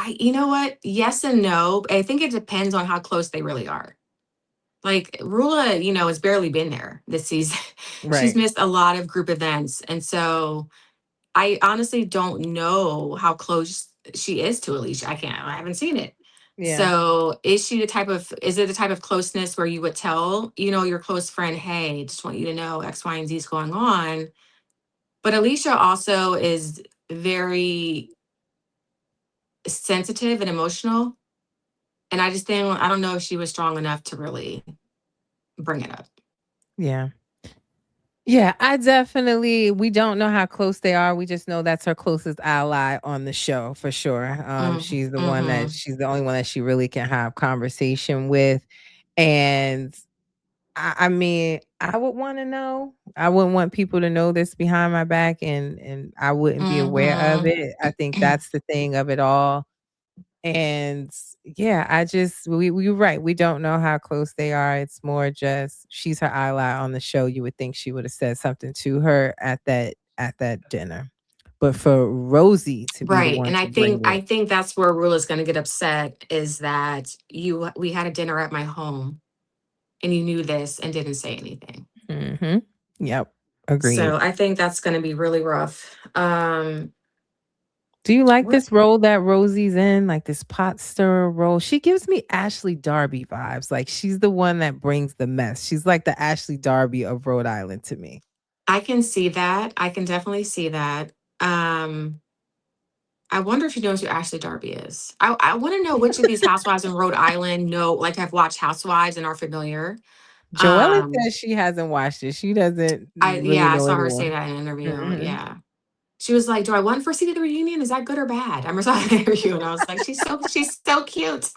You know what? Yes and no. I think it depends on how close they really are. Like Rula, has barely been there this season. She's Right. missed a lot of group events. And so I honestly don't know how close she is to Alicia. I haven't seen it. Yeah. So is it the type of closeness where you would tell, your close friend, hey, just want you to know X, Y, and Z is going on. But Alicia also is very sensitive and emotional. And I don't know if she was strong enough to really bring it up. Yeah. Yeah, I definitely we don't know how close they are. We just know that's her closest ally on the show for sure. Mm, mm-hmm. She's the only one that she really can have conversation with. And I mean, I would want to know. I wouldn't want people to know this behind my back and I wouldn't be aware of Mm-hmm. it. I think that's the thing of it all. And yeah, you're right. We don't know how close they are. It's more just she's her ally on the show. You would think she would have said something to her at that dinner. but for Rosie to be the Right. one And to bring I it. think that's where Rule is going to get upset, is that we had a dinner at my home and you knew this and didn't say anything. Mhm. Yep. So Agreed. I think that's going to be really rough. Do you like What this role that Rosie's in, like this pot stirrer role? She gives me Ashley Darby vibes. Like she's the one that brings the mess. She's like the Ashley Darby of Rhode Island to me. I can see that. I can definitely see that. Um I wonder if she knows who Ashley Darby is. I want to know which of these housewives in Rhode Island know, like, have watched Housewives and are familiar. Joella Um, says she hasn't watched it. She doesn't really I know saw her say anyone. that in an interview. Mhm. Yeah. She was like, "Do I want first seat of the reunion? Is that good or bad?" I remember saw an interview and I was like, she's so cute."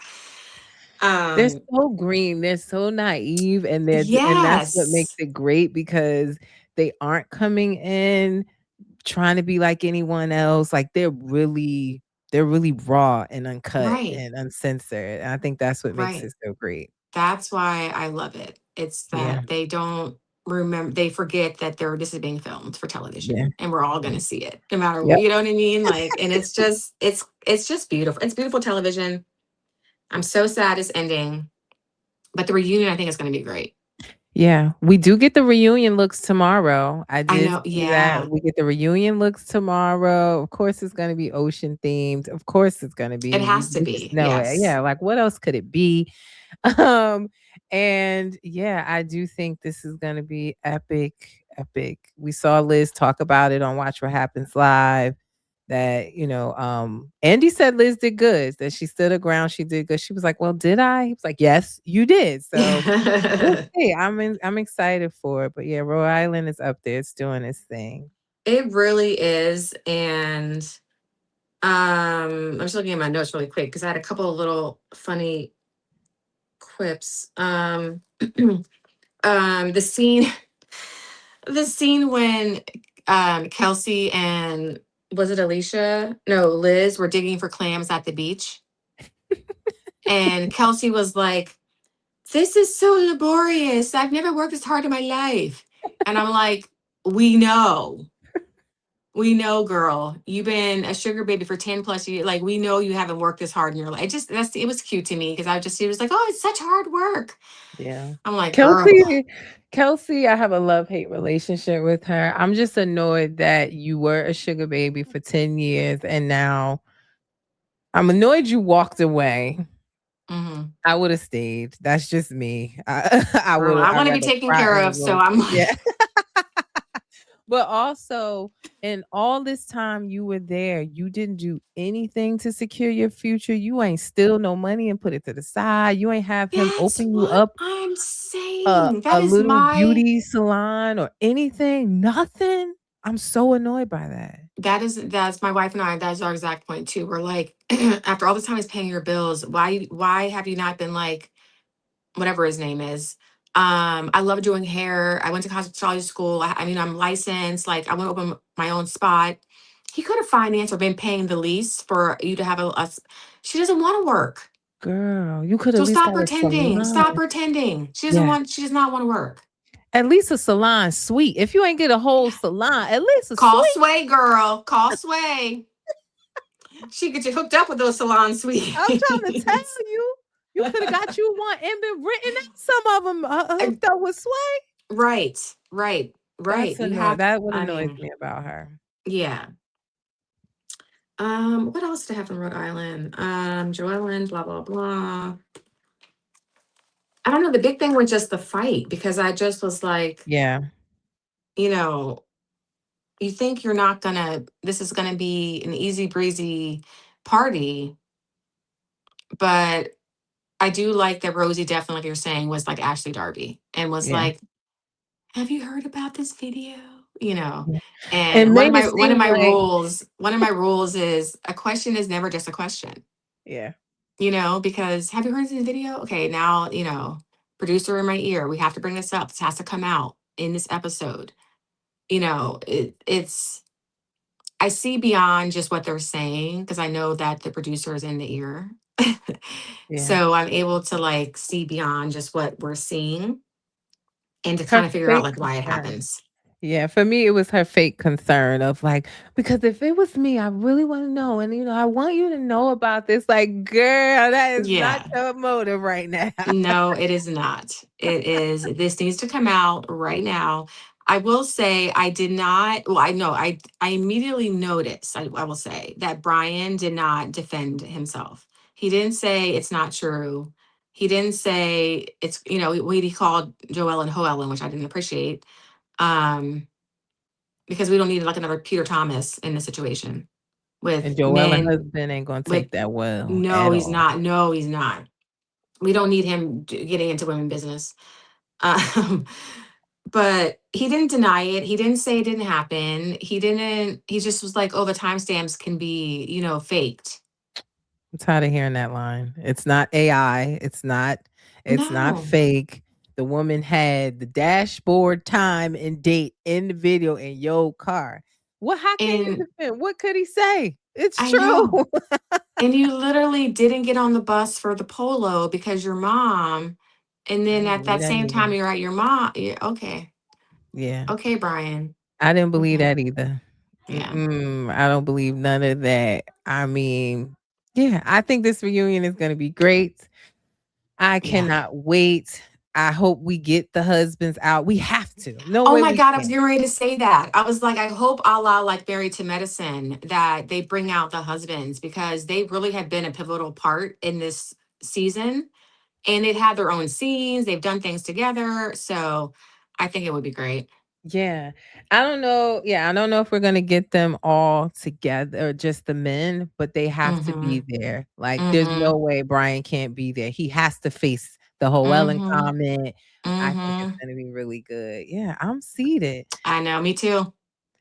They're Um, so green, they're so naive, and and that's what makes yes. it great because they aren't coming in trying to be like anyone else. Like they're really raw and uncut Right. and uncensored. And I think that's what makes Right. it so great. That's why I love it. It's Yeah. that they don't remember, they forget that this is being filmed for Yeah. television and we're all gonna see it no matter what. Yep. You know what I mean? Like, and it's just beautiful. It's beautiful television. I'm so sad it's ending. But the reunion I think is gonna be great. Yeah, we do get the reunion looks tomorrow. I I did know, see that. yeah. We get the reunion looks tomorrow. Of course, it's gonna be ocean themed. Of course, it's gonna It be. has to We just be, know it. yes. Yeah, like what else could it be? Um, and yeah, I do think this is gonna be epic, epic. We saw Liz talk about it on Watch What Happens Live. That Andy said Liz did good. That she stood her ground. She did good. She was like, "Well, did I?" He was like, "Yes, you did." So we'll see. I'm excited for it. But yeah, Rhode Island is up there. It's doing its thing. It really is. And I'm just looking at my notes really quick because I had a couple of little funny quips. The scene the scene when Kelsey and, was it Alicia? No, Liz were digging for clams at the beach. And Kelsey was like, "This is so laborious. I've never worked this hard in my life." And I'm like, "We know. We know, girl. You've been a sugar baby for 10 plus years. Like, we know you haven't worked this hard in your life." It was cute to me because it was like, "Oh, it's such hard work." Yeah. I'm like, "Girl." Kelsey, Kelsey, I have a love-hate relationship with her. I'm just annoyed that you were a sugar baby for 10 years and now I'm annoyed you walked away. Mhm. I would have stayed. That's just me. I Girl, would I I'd want to be rather taken cry care in the of. So room. I'm Yeah. like, But also, in all this time you were there, you didn't do anything to secure your future. You ain't steal no money and put it to the side. You ain't have him that's open you what up I'm saying. That a is little my beauty salon or anything. Nothing. I'm so annoyed by that. that's my wife and I, that's our exact point too. We're like, after all this time he's paying your bills, why have you not been like, whatever his name is? I love doing hair. I went to cosmetology school. I mean, I'm licensed. Like, I want to open my own spot. He could have financed or been paying the lease for you to have she doesn't want to work. Girl, you could at So least stop got a pretending. salon. Stop pretending. Yeah. She does not want to work. At least a salon suite. If you ain't get a whole salon, at least a Call suite. Sway, girl. Call Sway. She get you hooked up with those salon I'm trying to suites. tell you. You could have got you one and been written out. Some of them hooked up with Sway. Right, right, right. That's You annoying. have, That what I annoys mean, me about her. yeah. What else did I have in Rhode Island? Joellen, blah, blah, blah. I don't know. The big thing was just the fight because I just was like, Yeah. you know, you think you're not gonna, this is gonna be an easy breezy party, but I do like that Rosie definitely, like you're saying, was like Ashley Darby and was Yeah. like, "Have you heard about this video?" You know, Yeah. It and made it one of seem my like rules, one of my rules is a question is never just a question. yeah. You know, because have you heard of this video? Okay, now producer in my ear. We have to bring this up. This has to come out in this episode. It's I see beyond just what they're saying because I know that the producer is in the ear. Yeah. So I'm able to like see beyond just what we're seeing and to Her kind of figure out fake like why it yeah. happens. Yeah, for me, it was her fake concern of like, because if it was me, I really want to know. And, I want you to know about this. Like, girl, that is not Yeah. your motive right now. No, it is not. It is, this needs to come out right now. I will say I did not, well, I know I immediately noticed, I will say that Brian did not defend himself. He didn't say it's not true. He didn't say it's, what he called Joellen and Hoellen, which I didn't appreciate. Um, because we don't need like another Peter Thomas in the situation with And Joella's men husband ain't going to with, take that well no, at he's all. not. No, he's not. We don't need him getting into women business. Um, but he didn't deny it. He didn't say it didn't happen. He didn't, he just was like, oh, the timestamps can be, faked. I'm tired of hearing that line. It's not AI. It's not No. fake. The woman had the dashboard time and date in the video in your car. What how can you And defend? What could he say? It's I true. know. And you literally didn't get on the bus for the polo because your mom, and I then didn't at believe that that same time either. you're at your mom. Yeah, okay. Yeah. Okay, Brian. I didn't believe Okay. that either. Yeah. Mm-mm, I don't believe none of that. I mean, yeah, I think this reunion is going to be great. I Yeah. cannot wait. I hope we get the husbands out. We have to. No Oh way my we God, I was can't. getting ready to say that. I was like, I hope a la like Married to Medicine that they bring out the husbands because they really have been a pivotal part in this season and they've had their own scenes. They've done things together. So I think it would be great. Yeah. I don't know. Yeah, I don't know if we're gonna get them all together, just the men, but they have to Mm-hmm. be there. Like, there's Mm-hmm. no way Brian can't be there. He has to face the whole Ellen Mm-hmm. comment. I think it's Mm-hmm. gonna be really good. Yeah, I'm seated. I know. Me too.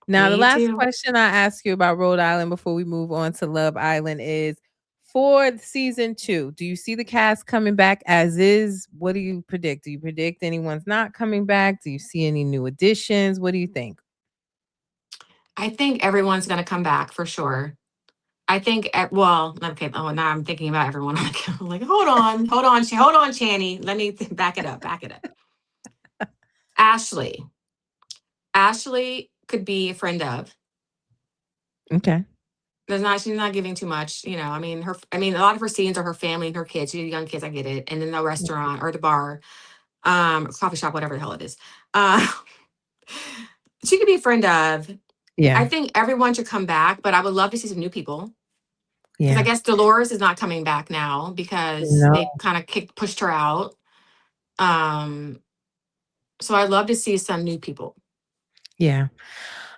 Now, the Me last too. question I ask you about Rhode Island before we move on to Love Island is for season 2, do you see the cast coming back as is? What do you predict? Do you predict anyone's not coming back? Do you see any new additions? What do you think? I think everyone's going to come back for sure. I think, well, okay. Oh, now I'm thinking about everyone. I'm like, hold on, Channy. Let me back it up. Back it up. Ashley. Ashley could be a friend of. Okay. She's not giving too much, I mean, a lot of her scenes are her family and her kids. She has young kids, I get it. And then the restaurant or the bar, coffee shop, whatever the hell it is. Uh, she could be a friend of. I Yeah. think everyone should come back, but I would love to see some new people. Because I Yeah. guess Dolores is not coming back now because No. they kind of pushed her out. Um, so I'd love to see some new people. Yeah.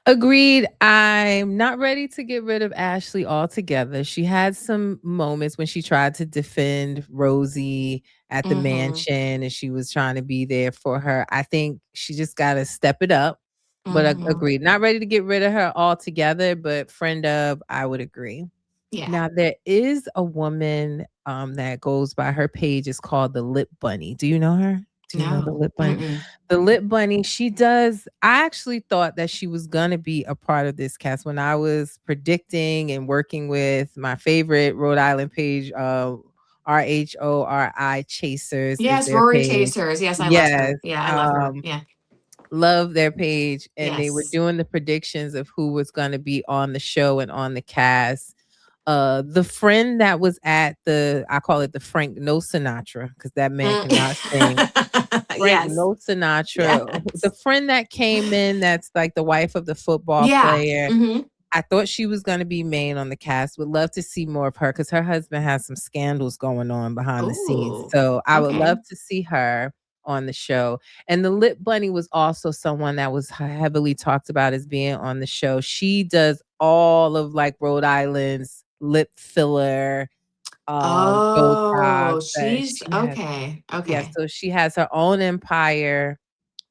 Agreed. I'm not ready to get rid of Ashley altogether. She had some moments when she tried to defend Rosie at the Mm-hmm. mansion and she was trying to be there for her. I think she just got to step it up. But Mm-hmm. agreed. Not ready to get rid of her altogether, but friend of, I would agree. Yeah. Now there is a woman that goes by her page is called the Lip Bunny. Do you know her? Do you know the No. Lip Bunny? Mm-mm. The Lip Bunny, she does I actually thought that she was gonna be a part of this cast when I was predicting and working with my favorite Rhode Island page, RHORI Chasers is Yes, their Rory page. Chasers. Yes, I love Yes, her. Yeah, I love her. um, Yeah. love their page, and they were Yes. doing the predictions of who was gonna be on the show and on the cast. The friend that was at I call it the Frank No Sinatra because that man cannot sing. Frank Yes. No Sinatra, the Yes. friend that came in that's like the wife of the football Yeah. player. Mm-hmm. I thought she was gonna be main on the cast. Would love to see more of her because her husband has some scandals going on behind the scenes. Ooh. So I would Okay. love to see her on the show. And the Lip Bunny was also someone that was heavily talked about as being on the show. She does all of like Rhode Island's lip filler, Botox Oh, that she's she has. okay. Yeah, Okay. so she has her own empire,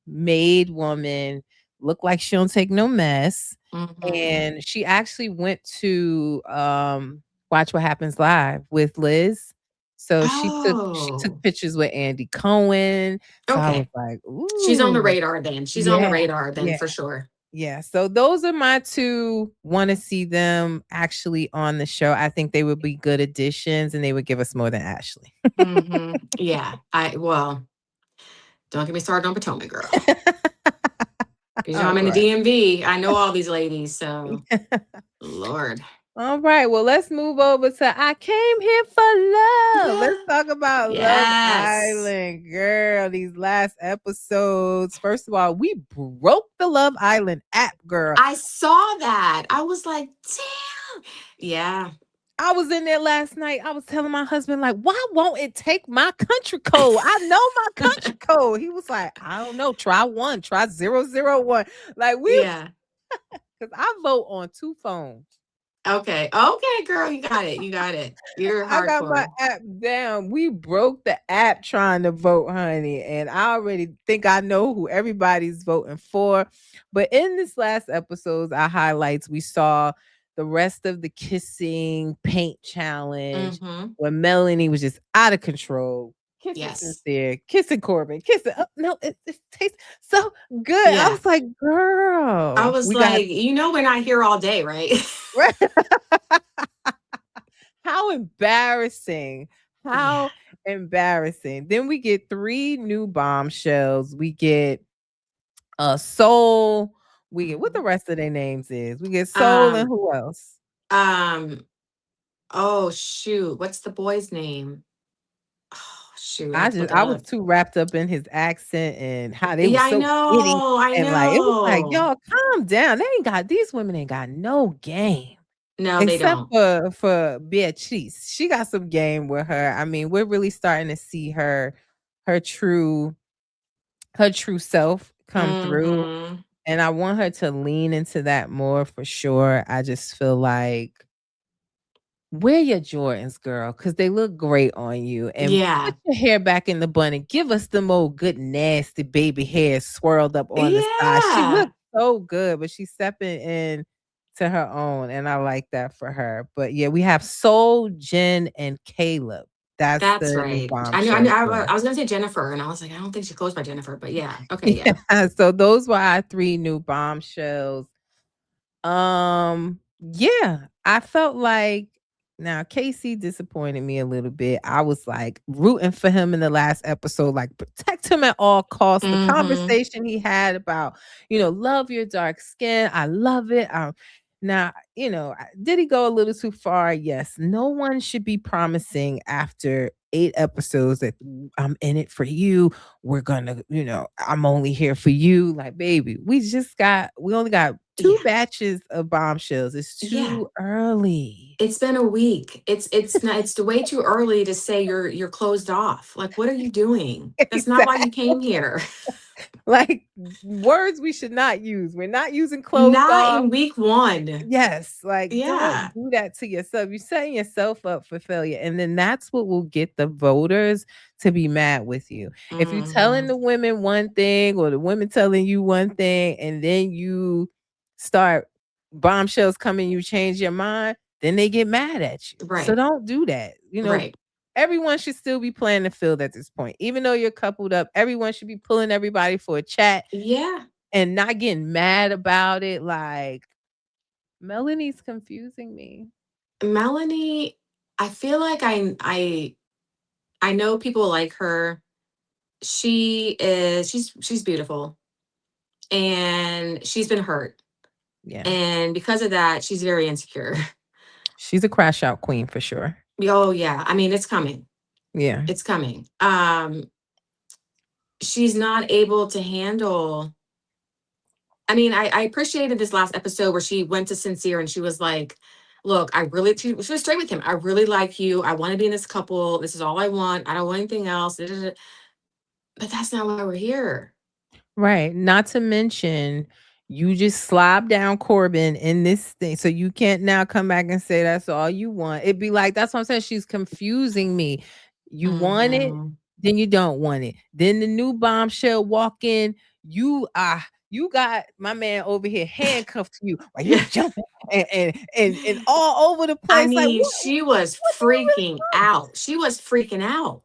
made woman, look like she don't take no mess, Mm-hmm. and she actually went to, Watch What Happens Live with Liz. So she took Oh, pictures with Andy Cohen, so I was okay. like, She's on the "Ooh." radar then. She's on the Yeah, radar then yeah, for sure. yeah. So those are my 2, wanna see them actually on the show. I think they would be good additions, and they would give us more than Ashley. Mm-hmm. Yeah. Well, don't get me started on Potomac girl. Because All I'm in the right. DMV. I know all these ladies. So, Lord. All right. Well, let's move over to I Came Here for Love. Let's talk about Love Yes. Island, girl. These last episodes. First of all, we broke the Love Island app, girl. I saw that. I was like, damn. Yeah. I was in there last night. I was telling my husband, like, why won't it take my country code? I know my country code. He was like, I don't know. Try one, try 001. Like, Yeah. because I vote on two phones. Okay. Okay, girl. You got it. You got it. You're I got my hardcore. app down. We broke the app trying to vote, honey. And I already think I know who everybody's voting for. But in this last episode's our highlights, we saw the rest of the kissing paint challenge Mm-hmm. where Melanie was just out of control. Kissing Yes. Sincere, kissing Corbin, kissing. Oh, no, it tastes so good. I Yeah. was like, I girl, was we got like, we're not here all day, right? how embarrassing. Yeah. How embarrassing. Then we get 3 new bombshells. We get Soul. We get what the Mhm. rest of their names is. We get Soul and Um, who else? um, oh shoot. What's the boy's name? Oh shoot, I have to look it I was up. too wrapped up in his accent and how they were Yeah, I so witty. know. I And like it was like, know. y'all calm down. They ain't got these women ain't got no game. No, they Except don't. for Beatrice. She got some game with her. I mean, we're really starting to see her true her true self come through, Mm-hmm. and I want her to lean into that more for sure. I just feel like wear your Jordans, girl, because they look great on you, and put Yeah. your hair back in the bun and give us them old good nasty baby hair swirled up on the side. She Yeah. looked so good, but she's stepping in to her own, and I like that for her. But yeah, we have Soul, Jen, and Caleb. That's That's the new right. I knew bombshells there. I was gonna say Jennifer, and I was like, I don't think she goes by Jennifer, but yeah. Okay, yeah. Yeah, so those were our 3 new bombshells. Yeah, I felt like now Casey disappointed me a little bit. I was like rooting for him in the last episode, like protect him at all costs. The Mm-hmm. conversation he had about, love your dark skin. I love it. Now, did he go a little too far? Yes. No one should be promising after 8 episodes that I'm in it for you. We're gonna, I'm only here for you. Like, baby, we only got 2 Yeah. batches of bombshells. It's Yeah. too early. It's been a week. It's not it's way too early to say you're closed off. Like, what are you doing? That's not why you Exactly. came here. Like words we should not use. We're not using closed Not off. in week 1. Yes, like don't Yeah. do that to yourself. You're setting yourself up for failure. And then that's what will get the voters to be mad with you. If you're telling Mhm. the women one thing or the women telling you one thing and then you start bombshells coming, you change your mind, then they get mad at you. So Right. don't do that. Right. Everyone should still be playing the field at this point. Even though you're coupled up, everyone should be pulling everybody for a chat Yeah. and not getting mad about it. Like, Melanie's confusing me. Melanie, I feel like I know people like her. She's beautiful, and she's been hurt. Yeah. And because of that, she's very insecure. She's a crash out queen for sure. Oh yeah. I mean, it's coming. Yeah. It's coming. She's not able to handle. I mean, I appreciated this last episode where she went to Sincere and she was like, look, she was straight with him. I really like you. I want to be in this couple. This is all I want. I don't want anything else. Da, da, da. But that's not why we're here. Right. Not to mention, you just slob down Corbin in this thing. So you can't now come back and say that's all you want. It'd be like, that's what I'm saying. She's confusing me. You want it, Hmm. then you don't want it. Then the new bombshell walk in, you got my man over here handcuffed to you while you Yeah. jumping and all over the I place. Like, mean, she was what do you really freaking out. She was freaking out.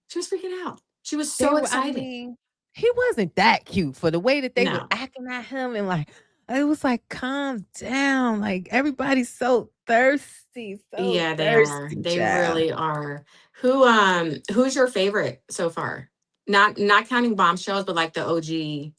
She was freaking out. She was They so were I excited. mean, he wasn't that cute for the way that they were No. acting at him and, like, it was like, "Calm down." Like, everybody's so Yeah, they are. thirsty, They child. really are. Who's your favorite so far? Not counting bombshells, but like the OG.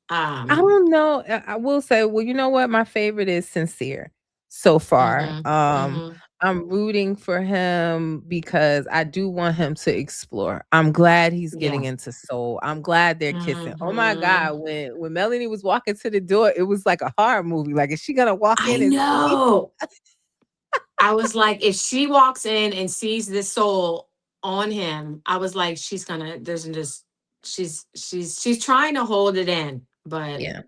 I Um, don't know. I will say, well, you know what? My favorite is Sincere so far. mhm, mhm. I'm rooting for him because I do want him to explore. I'm glad he's getting Yeah. into soul. I'm glad they're kissing. Oh my Mhm. God. When Melanie was walking to the door, it was like a horror movie. Like, is she gonna walk I in and see? know. I was like, if she walks in and sees this soul on him, I was like, she's gonna. There's just she's trying to hold it in, but Yeah.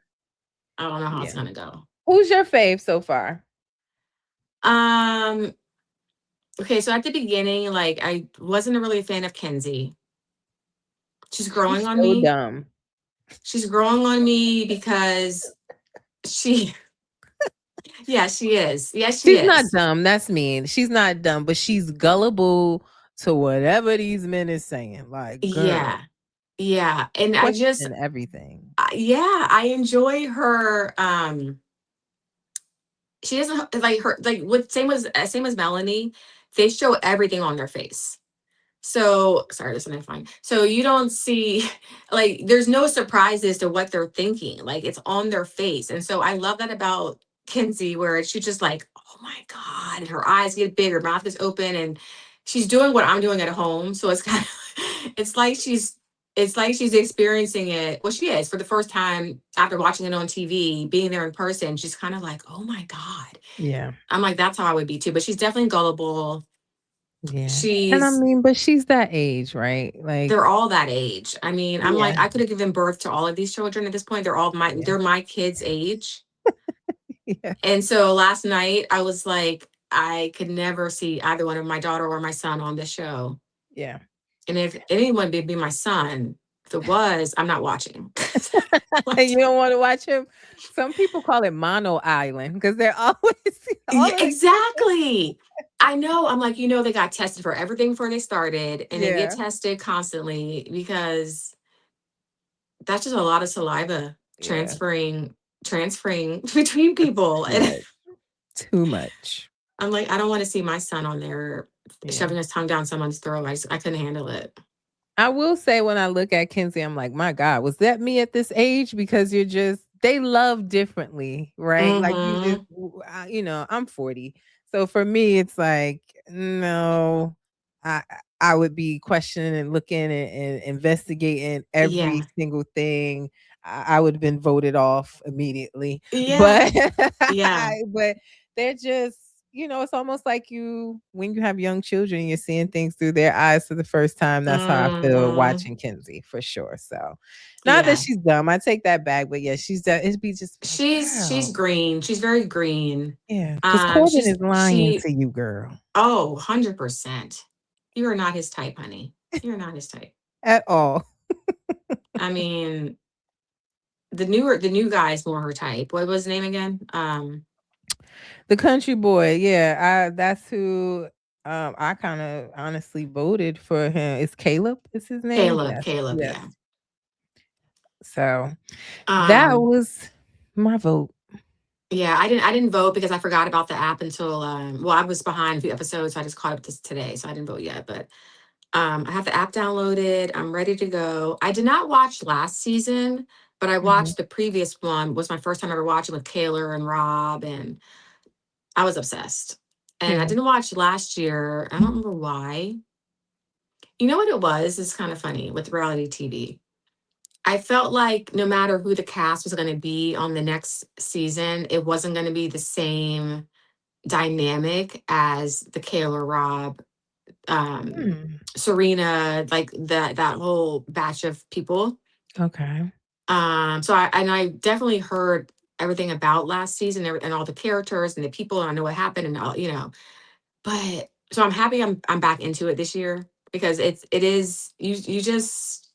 I don't know how it's Yeah. gonna go. Who's your fave so far? Um. Okay, so at the beginning, like I wasn't really a fan of Kenzie. She's growing She's on so me. dumb. She's growing on me because she, yeah, she is. Yes, she She's not is. dumb, that's mean. She's not dumb, but she's gullible to whatever these men is saying. Like, girl, Yeah, yeah, and I just, question everything. yeah, I enjoy her. She doesn't like her like with same as Melanie. They show everything on their face. So sorry, this is fine. So you don't see like there's no surprises to what they're thinking. Like it's on their face. And so I love that about Kinsey, where she's just like, oh my God, and her eyes get big, her mouth is open, and she's doing what I'm doing at home. So it's kind of it's like she's experiencing it. Well, she is for the first time after watching it on TV, being there in person. She's kind of like, oh my God. Yeah, I'm like, that's how I would be too. But she's definitely gullible. yeah. And I She's mean, but she's that age, right? Like, they're all that age. I mean, I'm like, yeah, I could have given birth to all of these children at this point. yeah, They're my kids' age. yeah, And so last night I was like, I could never see either one of my daughter or my son on this show. yeah. And if anyone would be my son, if it was, I'm not watching. You Watching. don't wanna watch him? Some people call it mono island because 'cause they're always all Yeah, of the kids. exactly. I know. I'm like, they got tested for everything before they started, and they get Yeah, tested constantly because that's just a lot of saliva yeah. transferring between That's people. too And much, too much. I'm like, I don't want to see my son on there Yeah. shoving his tongue down someone's throat. I couldn't handle it. I will say when I look at Kenzie, I'm like, my God, was that me at this age? Because they love differently, right? Like you just, Mm-hmm. I'm 40. So for me, it's like, no, I, I would be questioning and looking and investigating every Yeah. single thing. I would have been voted off immediately. Yeah. But, Yeah. but they're just, it's almost like when you have young children, you're seeing things through their eyes for the first time. That's how I feel Mm-hmm. watching Kenzie for sure. So, not that Yeah. she's dumb. I take that back, but yeah, it'd be just like, She's girl, green. She's very green. yeah, because Corbin is lying She to you, girl, oh, 100%. You are not his type, honey. You're not his type. at all. I mean, the new guy is more her type. What was his name again? The country boy, yeah, that's who. I kind of honestly voted for him. Is Caleb? Is his name? Yes, Caleb, yes. yeah. So that Um, was my vote. yeah, I didn't vote because I forgot about the app until I was behind a few episodes, so I just caught up this today, so I didn't vote yet. But I have the app downloaded. I'm ready to go. I did not watch last season, but I Mhm. watched the previous one. Was my first time ever watching with Kaylor and Rob, and I was obsessed. And I Yeah, didn't watch last year. I don't remember why. You know what it was? It's kind of funny with reality TV. I felt like no matter who the cast was going to be on the next season, it wasn't going to be the same dynamic as the Kayla Rob, mm, Serena, like that whole batch of people. okay. So I definitely heard everything about last season and all the characters and the people, and I know what happened and all, But so I'm happy I'm back into it this year because it is you just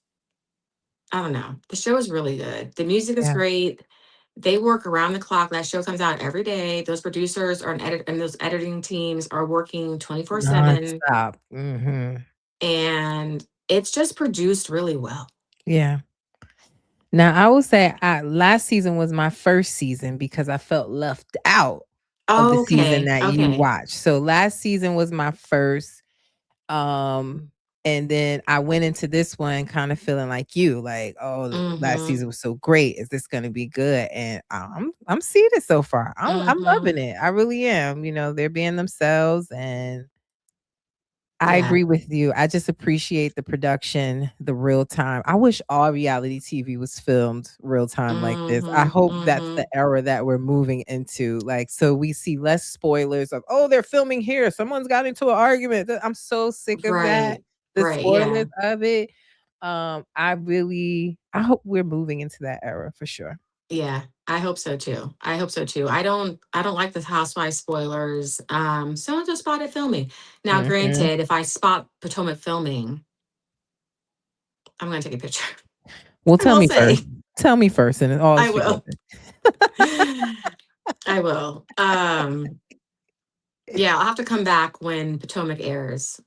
I don't know. The show is really good. The music is Yeah. great. They work around the clock. That show comes out every day. Those producers are and those editing teams are working 24/7, Nonstop. Mhm. and it's just produced really well. Yeah. Now, I will say last season was my first season because I felt left out of the season Okay. that you Okay. watched. So last season was my first. And then I went into this one kind of feeling like you, like, "Oh, last Mhm. season was so great. Is this gonna be good?" And I'm seeing it so far. I'm loving Mhm. it. I really am. You know, they're being themselves, and I Yeah. agree with you. I just appreciate the production, the real time. I wish all reality TV was filmed real time like this. I Mhm. hope that's the Mhm. era that we're moving into. Like, so we see less spoilers of, oh, they're filming here. Someone's got into an argument. I'm so sick of that. Right. The Right. Yeah. spoilers of it. I hope we're moving into that era for sure. Yeah. I hope so too. I hope so too. I don't like the housewife spoilers. Someone just spotted filming. Now, Mhm. granted, if I spot Potomac filming, I'm gonna take a picture. Well, I will first. say. Tell me first, and then all I is will. forgiven. I will. Yeah, I'll have to come back when Potomac airs.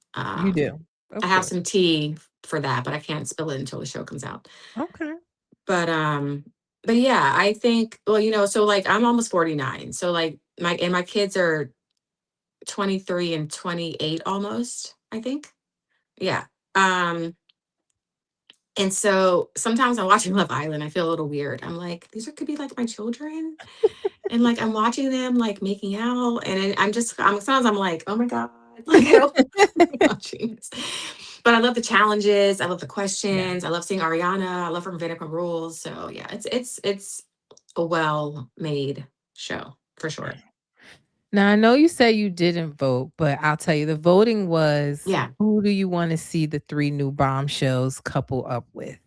You do, I of have course. some tea for that, but I can't spill it until the show comes out. Okay. But but yeah, I think, well, so like I'm almost 49. So like my kids are 23 and 28 almost, I think. Yeah. Um and so sometimes I'm watching Love Island, I feel a little weird. I'm like, these could be like my children. And like I'm watching them like making out, and I'm sometimes I'm like, oh my god, like I don't watching this. But I love the challenges. I love the Yeah. questions. I love seeing Ariana. I love her Vanderpump Rules. So yeah, it's a well made show for Yeah. sure. Now, I know you say you didn't vote, but I'll tell you the voting was, Yeah. who do you wanna see the 3 new bombshells couple up with?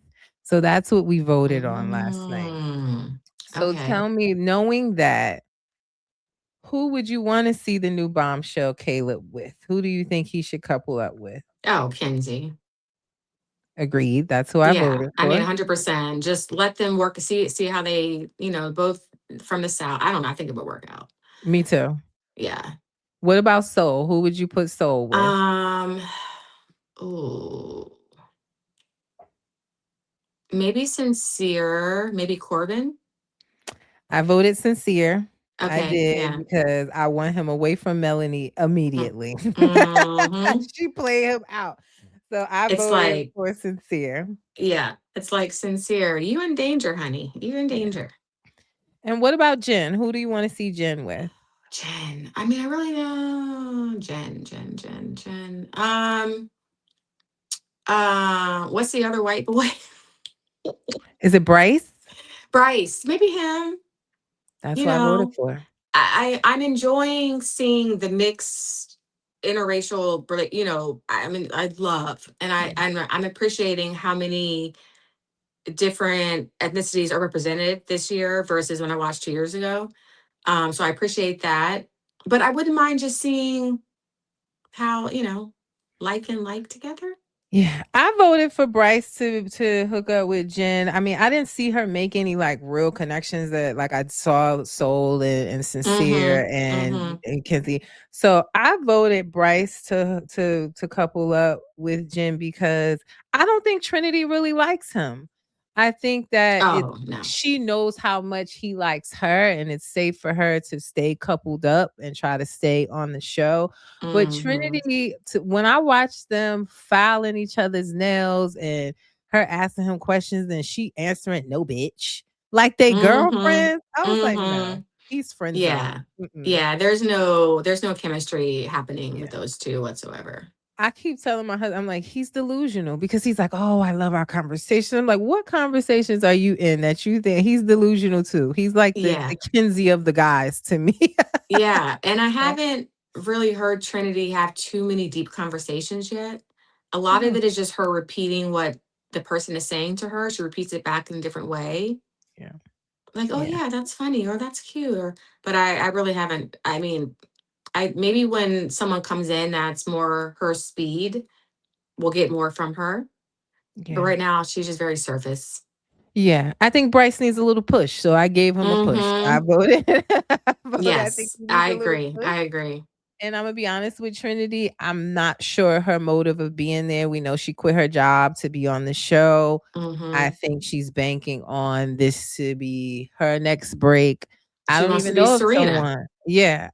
So that's what we voted on last night. Mm, So okay. tell me, knowing that, who would you wanna see the new bombshell Caleb with? Who do you think he should couple up with? Oh, Kenzie. Agreed, that's who I Yeah, voted I mean, for. 100%. Just let them work. See how they, both from the South. I don't know. I think it would work out. Me too. Yeah. What about Soul? Who would you put Soul with? Um. Ooh. Maybe Sincere. Maybe Corbin. I voted Sincere. I Okay. did Yeah. because I want him away from Melanie immediately. Mm-hmm. She played him out. So I It's voted like, for Sincere. yeah. It's like Sincere. You in danger, honey. You in Yeah. danger. And what about Jen? Who do you wanna see Jen with? Jen. I mean, I really know Jen. What's the other white boy? Is it Bryce? Bryce. Maybe him. That's You who I voted know, for. I'm enjoying seeing the mixed interracial, I mean, I love, and Yeah. I'm appreciating how many different ethnicities are represented this year versus when I watched 2 years ago. So I appreciate that, but I wouldn't mind just seeing how, like and like together. Yeah, I voted for Bryce to hook up with Jen. I mean, I didn't see her make any like real connections that like I saw Soul and Mm-hmm. Sincere and, Mm-hmm. and Kenzie. So I voted Bryce to couple up with Jen because I don't think Trinity really likes him. I think that Oh no. she knows how much he likes her, and it's safe for her to stay coupled up and try to stay on the show. But Mm-hmm. Trinity, when I watched them filing each other's nails and her asking him questions and she answering, "No, bitch," like they Mm-hmm. girlfriends, I was like, Mm-hmm. "No, he's friend zone." Yeah. Mm-mm. Yeah. There's no chemistry happening with Yeah. those two whatsoever. I keep telling my husband, I'm like, he's delusional because he's like, "Oh, I love our conversation." I'm like, "What conversations are you in that you think he's delusional too?" He's like the Yeah. Kinsey of the guys to me. Yeah. And I haven't really heard Trinity have too many deep conversations yet. A lot of Mhm. it is just her repeating what the person is saying to her. She repeats it back in a different way. Yeah. Like, oh Yeah. yeah, that's funny or that's cute. But I really haven't. I mean, I maybe when someone comes in that's more her speed, we'll get more from her. But Yeah. right now she's just very surface. Yeah, I think Bryce needs a little push, so I gave him a push. I Mm-hmm. voted I voted I think Yes, he needs I a little agree. push, I agree. and Imma be honest with Trinity, I'm not sure her motive of being there. We know she quit her job to be on the show. I Mm-hmm. think she's banking on this to be her next break. I She don't wants to even be know if Serena. someone Yeah,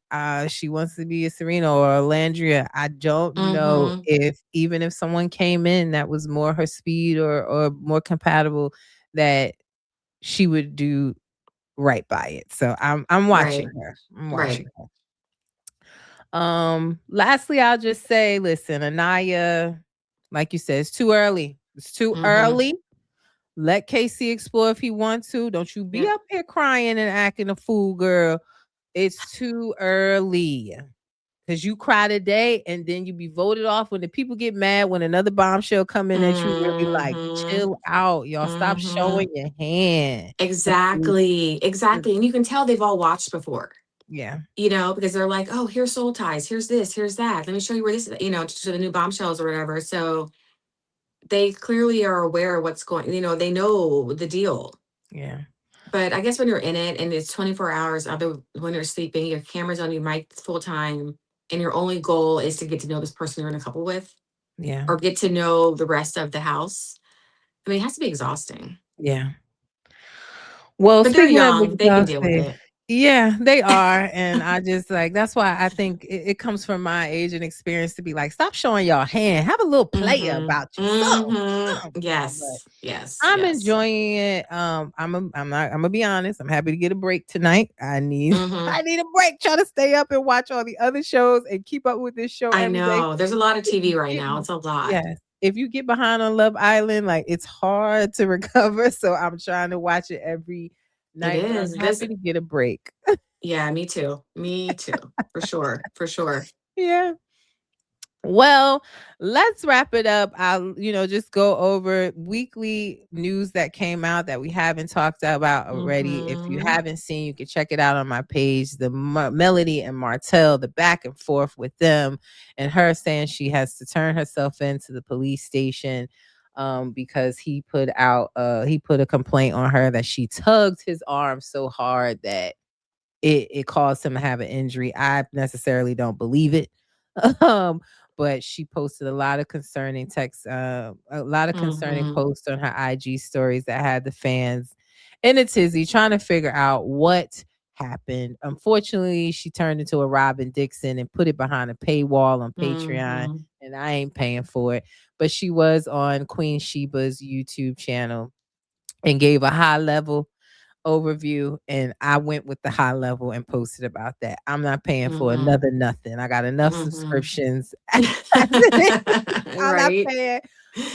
she wants to be a Serena or a Landria. I don't know Mhm. if even if someone came in that was more her speed or more compatible, that she would do right by it. So I'm watching Right. her. I'm Right. watching her. Lastly, I'll just say, listen, Anaya, like you said, it's too early. It's too Mhm. early. Let Casey explore if he wants to. Don't you be Yep. up here crying and acting a fool, girl. It's too early. Cause you cry today and then you be voted off when the people get mad when another bombshell come in that you really like. Mhm. Chill out. Y'all stop showing Mhm. your hand. Please. Exactly. Exactly. And you can tell they've all watched before. Yeah. Because they're like, oh, here's soul ties, here's this, here's that. Let me show you where this is, to the new bombshells or whatever. So they clearly are aware of what's going, they know the deal. Yeah. But I guess when you're in it and it's 24 hours, other when you're sleeping, your camera's on, your mic full time, and your only goal is to get to know this person you're in a couple with Yeah. or get to know the rest of the house. I mean, it has to be exhausting. Yeah. Well, But they're speaking of young, they can deal with exhausted, it. yeah, they are, and I just like that's why I think it comes from my age and experience to be like, stop showing y'all hand, have a little play Mm-hmm. about you, Mm-hmm. something. But Yes. Yes. I'm Yes. enjoying it. I'm not. I'm gonna be honest. I'm happy to get a break tonight. I need Mm-hmm. I need a break. Trying to stay up and watch all the other shows and keep up with this show I every day. know. There's a lot of If you TV right get now. It's a lot. Yes, if you get behind on Love Island, like it's hard to recover. So I'm trying to watch it every It night. But I'm is. This happy to get a break. Yeah, me too. Me too. For sure. For sure. Yeah. Well, let's wrap it up. I'll, just go over weekly news that came out that we haven't talked about already. If you Mm-hmm. haven't seen, you can check it out on my page. The Melody and Martell, the back and forth with them, and her saying she has to turn herself into the police station because he put a complaint on her that she tugged his arm so hard that it caused him to have an injury. I necessarily don't believe it. Um, but she posted a lot of concerning texts, a lot of concerning Mm-hmm. posts on her IG stories that had the fans in a tizzy trying to figure out what happened. Unfortunately, she turned into a Robin Dixon and put it behind a paywall on Patreon, Mm-hmm. and I ain't paying for it. But she was on Queen Sheba's YouTube channel and gave a high level overview, and I went with the high level and posted about that. I'm not paying for Mm-hmm. another nothing. I got enough Mm-hmm. subscriptions. I'm not Right? paying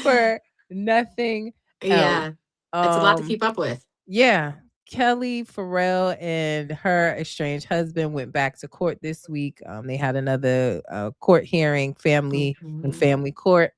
for nothing else. Yeah. It's a lot to Um, keep up with. yeah. Kelly Farrell and her estranged husband went back to court this week. They had another court hearing, Mm-hmm. family court.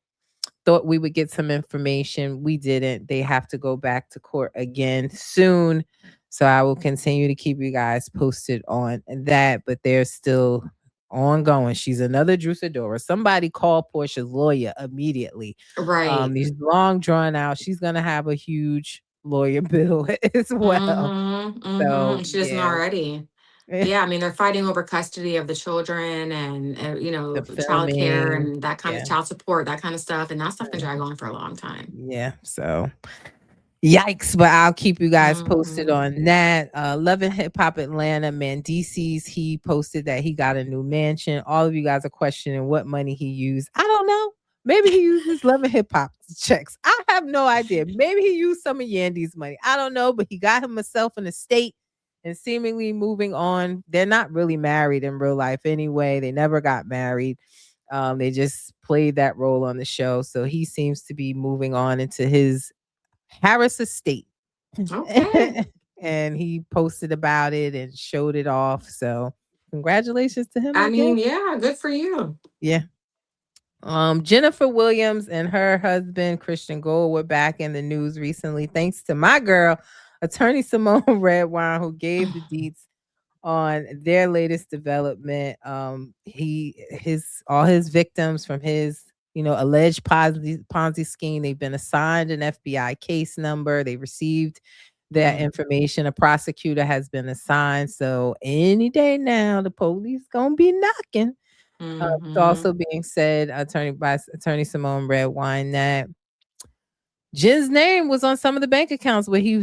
Thought we would get some information. We didn't. They have to go back to court again soon. So I will continue to keep you guys posted on that. But they're still ongoing. She's another Drusadora. Somebody call Portia's lawyer immediately. Right. These long drawn out. She's gonna have a huge lawyer bill as well. Mm-hmm. So Mm-hmm. She doesn't yeah. already. Yeah, I mean, they're fighting over custody of the children and, The childcare filming. and that kind of Yeah. child support, that kind of stuff. And that stuff can drag Mhm. on for a long time. Yeah. So yikes, but I'll keep you guys posted Mm-hmm. on that. Love and Hip Hop Atlanta, Mendices, he posted that he got a new mansion. All of you guys are questioning what money he used. I don't know. Maybe he uses Love and Hip Hop checks. I have no idea. Maybe he used some of Yandy's money. I don't know, but he got himself an estate and seemingly moving on. They're not really married in real life anyway. They never got married. They just played that role on the show. So he seems to be moving on into his Harris Estate. Okay. And he posted about it and showed it off. So congratulations to him, I I guess. mean, yeah, good for you. Yeah. Jennifer Williams and her husband Christian Gold were back in the news recently, thanks to my girl, attorney Simone Redwine, who gave the deets on their latest development. He his all his victims from his alleged Ponzi scheme. They've been assigned an FBI case number. They received that Mm, information. A prosecutor has been assigned. So any day now, the police gonna be knocking. It's mhm. also being said, attorney Simone Redwine, that Jen's name was on some of the bank accounts where he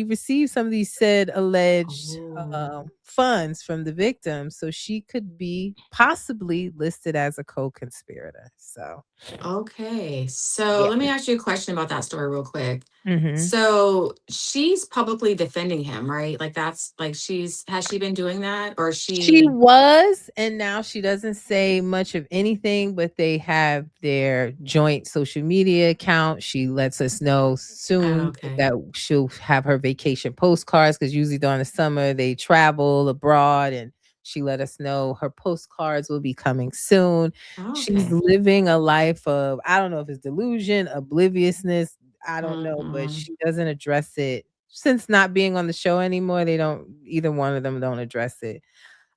received some of these said alleged Oh. funds from the victims, so she could be possibly listed as a co-conspirator. So, Okay. So yeah. let me ask you a question about that story real quick. Mhm. So she's publicly defending him, right? Like that's like has she been doing that or She she was, and now she doesn't say much of anything, but they have their joint social media account. She lets us know oh, soon okay. that she'll have her vacation postcards because usually during the summer they travel abroad, and she let us know her postcards will be coming soon. Oh, She's okay. living a life of, I don't know if it's delusion, obliviousness, I don't know, but Hmm. she doesn't address it. Since not being on the show anymore, they don't, either one of them don't address it.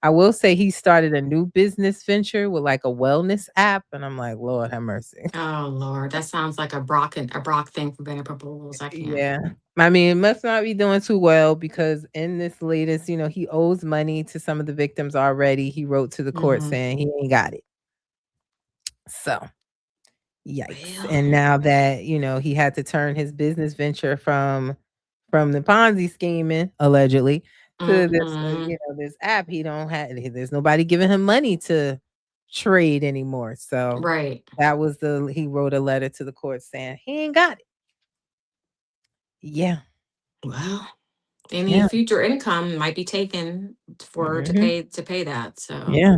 I will say he started a new business venture with like a wellness app, and I'm like, Lord have mercy. Oh Lord, that sounds like a Brock thing for better proposals. I can't. Yeah. I mean, it must not be doing too well because in this latest, he owes money to some of the victims already. He wrote to the court Hmm. saying he ain't got it. So, yikes. Well, And now that, he had to turn his business venture from the Ponzi scheming allegedly to this, hmm, this app, he don't have there's nobody giving him money to trade anymore. So right. that was he wrote a letter to the court saying he ain't got it. Yeah. Well, any Yeah. future income might be taken for Mhm. to pay that. So Yeah.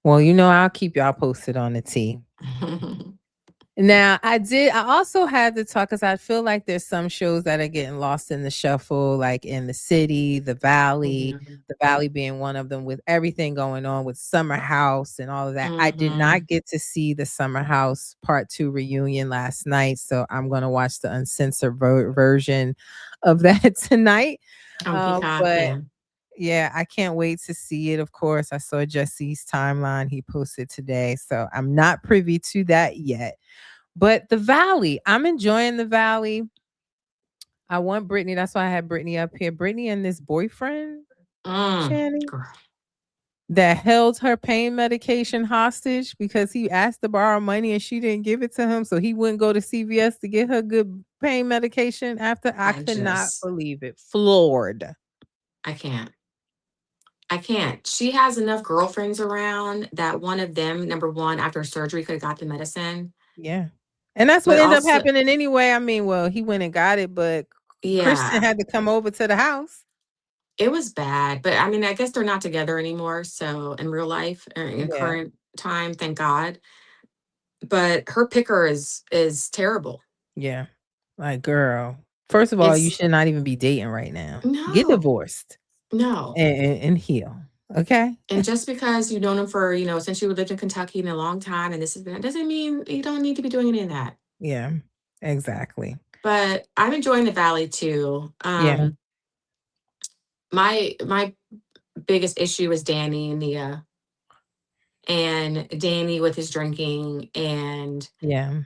Well, I'll keep y'all posted on the tea. Now, I also had to talk because I feel like there's some shows that are getting lost in the shuffle, like in the city, yeah. the Valley being one of them, with everything going on with Summer House and all of that. I did Hmm. not get to see the Summer House Part 2 reunion last night, so I'm going to watch the uncensored version of that tonight. On Peacock, But yeah. yeah, I can't wait to see it. Of course, I saw Jesse's timeline he posted today, so I'm not privy to that yet. But the Valley, I'm enjoying the Valley. I want Brittany. That's why I had Brittany up here. Brittany and this boyfriend, Channing, Girl. that held her pain medication hostage because he asked to borrow money and she didn't give it to him. So he wouldn't go to CVS to get her good pain medication after. I I could not just believe it. Floored. I can't. I can't. She has enough girlfriends around that one of them, number one, after surgery, could have got the medicine. Yeah. And that's what But ended up also, happening anyway. I mean, well, he went and got it, but Christian yeah, had to come over to the house. it was bad. But I mean, I guess they're not together anymore. So in real life or in Yeah. current time, thank God. But her picker is terrible. Yeah. Like, girl, first of all, you It's should not even be dating right now. Get no, divorced no. and heal. Okay? And just because you've known him for, since you lived in Kentucky in a long time and this has been, doesn't mean you don't need to be doing any of that. Yeah. Exactly. But I'm enjoying the valley too. Yeah. My biggest issue is Danny and Nia, and Danny with his drinking. And Yeah.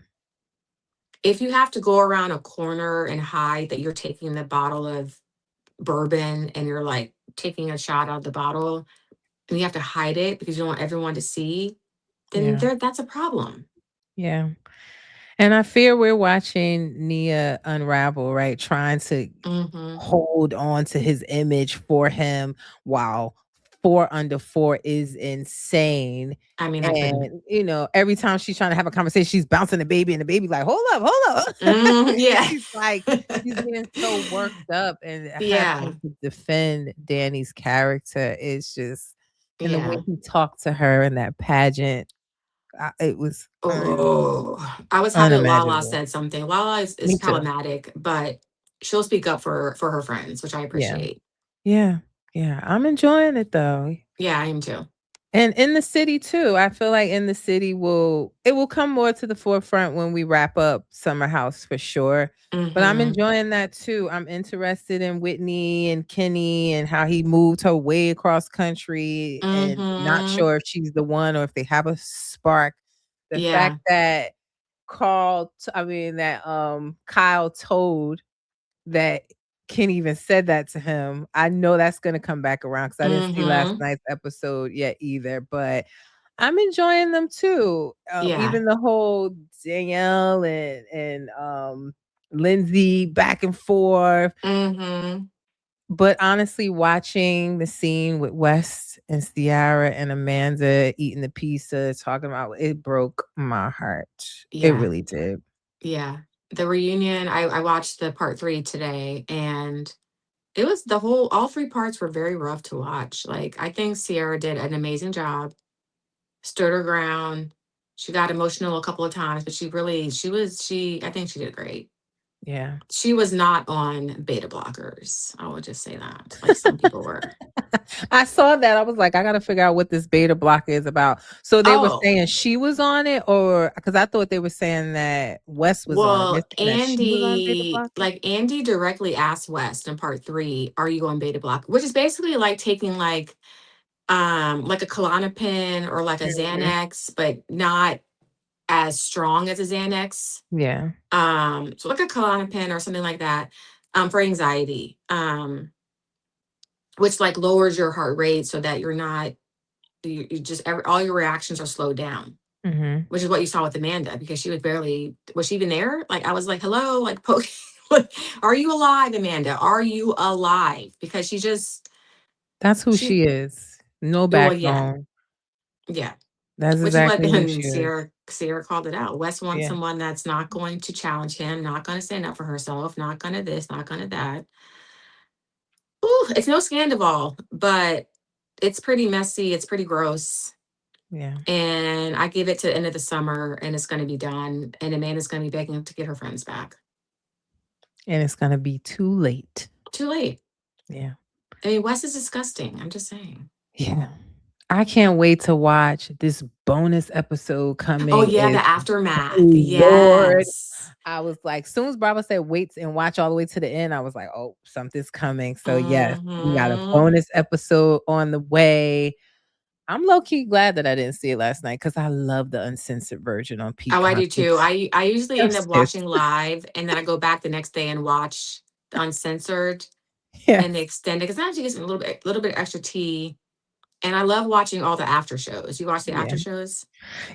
if you have to go around a corner and hide that you're taking the bottle of bourbon and you're like taking a shot out of the bottle and you have to hide it because you don't want everyone to see, then Yeah. that's a problem. Yeah. And I fear we're watching Nia unravel, right? Trying to Hmm. hold on to his image for him while 4 under 4 is insane. I mean, I couldn't. And, every time she's trying to have a conversation, she's bouncing the baby, and the baby like, hold up. Yeah. She's like, she's getting so worked up, and Yeah. having to defend Danny's character is just, and the way Yeah. he talked to her in that pageant, it was Oh, I was happy Lala unimaginable. said something. Lala is Me too. problematic, but she'll speak up for her friends, which I Yeah. appreciate. Yeah. Yeah. I'm enjoying it though. Yeah, I am too. And in the city too, I feel like in the city will come more to the forefront when we wrap up Summer House for sure. But I'm Hmm. enjoying that too. I'm interested in Whitney and Kenny and how he moved her way across country and not Hmm. sure if she's the one or if they have a spark. The fact Yeah. that Kyle told that Kenny even said that to him. I know that's gonna come back around because I didn't see last Hmm. night's episode yet either, but I'm enjoying them too. Yeah. Even the whole Danielle and Lindsay back and forth. Hmm. But honestly, watching the scene with Wes and Ciara and Amanda eating the pizza, talking about it broke my heart. It Yeah. really did. Yeah. The reunion, I watched the part 3 today, and it was the whole all 3 parts were very rough to watch. Like, I think Sierra did an amazing job, stood her ground. She got emotional a couple of times, but she I think she did great. Yeah. She was not on beta blockers. I will just say that, like some people were. I saw that. I was like, I gotta figure out what this beta blocker is about. So they were Oh, saying she was on it, or because I thought they were saying that Wes was on it. They're well, saying that she was on beta Andy, blocker. like Andy directly asked West in part 3, "Are you on beta block?" Which is basically like taking like a Klonopin or like a Mhm. Xanax, but not as strong as a Xanax. Yeah. So like a Klonopin or something like that, for anxiety, which like lowers your heart rate so that you're not you just all your reactions are slowed down, Hmm. which is what you saw with Amanda because she was she even there? Like I was like, hello, like are you alive, Amanda? Are you alive? Because That's who she she is. No well, yeah, backbone. yeah. That's Which is what exactly who and she is. Sierra called it out. Wes wants Yeah. someone that's not going to challenge him, not going to stand up for herself, not going to this, not going to that. Ooh, it's no Scandival, but it's pretty messy. It's pretty gross. Yeah. And I give it to the end of the summer and it's going to be done. And Amanda's going to be begging to get her friends back. And it's gonna be too late. Too late. Yeah. I mean, Wes is disgusting. I'm just saying. Yeah. I can't wait to watch this bonus episode Oh, coming. yeah, Is the aftermath. oh Lord. Yes. I was like, soon as Bravo said wait and watch all the way to the end, I was like, oh, something's coming. So yes, we got a Hmm. bonus episode on the way. I'm low key glad that I didn't see it last night because I love the uncensored version on Oh, I Peacock. do too. I usually end up It's watching live and then I go back the next day and watch the uncensored and the yes, extended because that actually gives me a little bit extra tea. And I love watching all the after shows. You watch the yeah, after shows?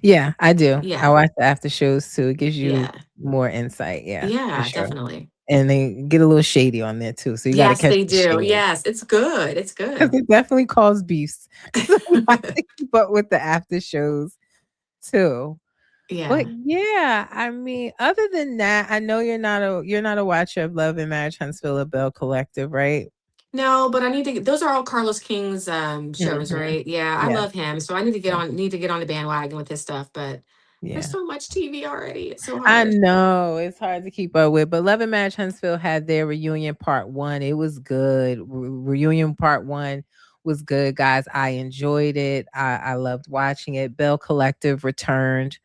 yeah, I do. I Yeah. watch the after shows too. It gives you Yeah. more insight. Yeah, for Yeah, sure. And And they get a little shady on there too, so you got to yes, catch they the do. shade Yes, it's good. It's because good. it definitely cause beefs. So you have to keep up with the after shows too. But Yeah. yeah, I mean, other than that, I know you're not a watcher of Love and Marriage Huntsville or Bell Collective, right? No, but I need to those are all Carlos King's shows, Mhm. right? Yeah, I Yes, love him. So I yes, need to get on the bandwagon with his stuff, but there's yeah. so much TV already. It's so I hard. know it's hard to keep up with, but Love and Marriage Huntsville had their reunion part 1. It was good. Reunion part 1 was good, guys. I enjoyed it. I loved watching it. Bell Collective returned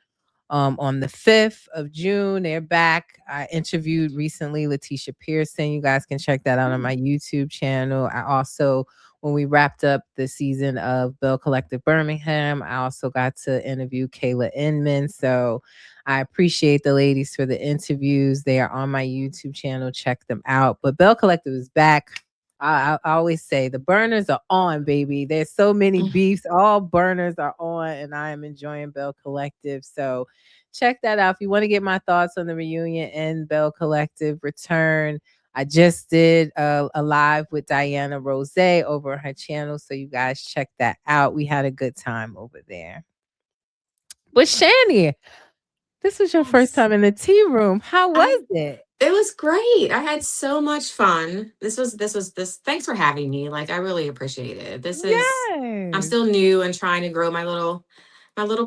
on the 5th of June. They're back. I interviewed recently Letitia Pearson. You guys can check that out on Hmm. my YouTube channel. I also, when we wrapped up the season of Bell Collective Birmingham, I also got to interview Kayla Inman. So I appreciate the ladies for the interviews. They are on my YouTube channel. Check them out. But Bell Collective is back. I always say the burners are on, baby. There's so many beefs. All burners are on, and I am enjoying Bell Collective. So check that out. If you want to get my thoughts on the reunion and Bell Collective return, I just did a live with Diana Rose over her channel. So you guys check that out. We had a good time over there. But Shani, this was your first Yes. time in the tea room. How I was it? It was great. I had so much fun. This thanks for having me. Like I really appreciate it. I'm Yes. still new and trying to grow my little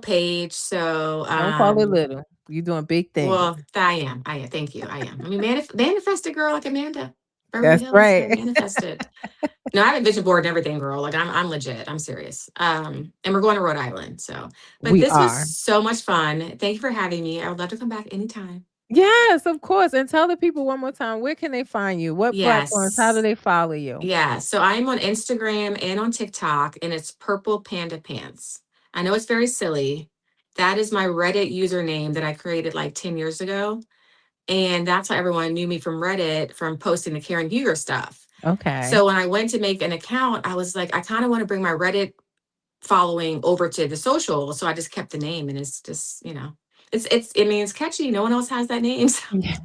page. So Don't call it little. You doing big things. well, I am. I am. Thank you. I am. I mean, manifested girl like Amanda. Beverly That's Hills, I right. manifested. No, I have a vision board and everything, girl. Like I'm legit. I'm serious. And we're going to Rhode Island. So, but We this was are. so much fun. Thank you for having me. I would love to come back anytime. Yes, of course. And tell the people one more time, where can they find you? What platforms? How do Yes. they follow you? Yeah. So I'm on Instagram and on TikTok, and it's Purple Panda Pants. I know it's very silly. That is my Reddit username that I created like 10 years ago. And that's how everyone knew me from Reddit from posting the Karen Huger stuff. Okay. So when I went to make an account, I was like, I kind of want to bring my Reddit following over to the social. So I just kept the name and it's just. I mean, it's catchy. No one else has that name. So. Yeah.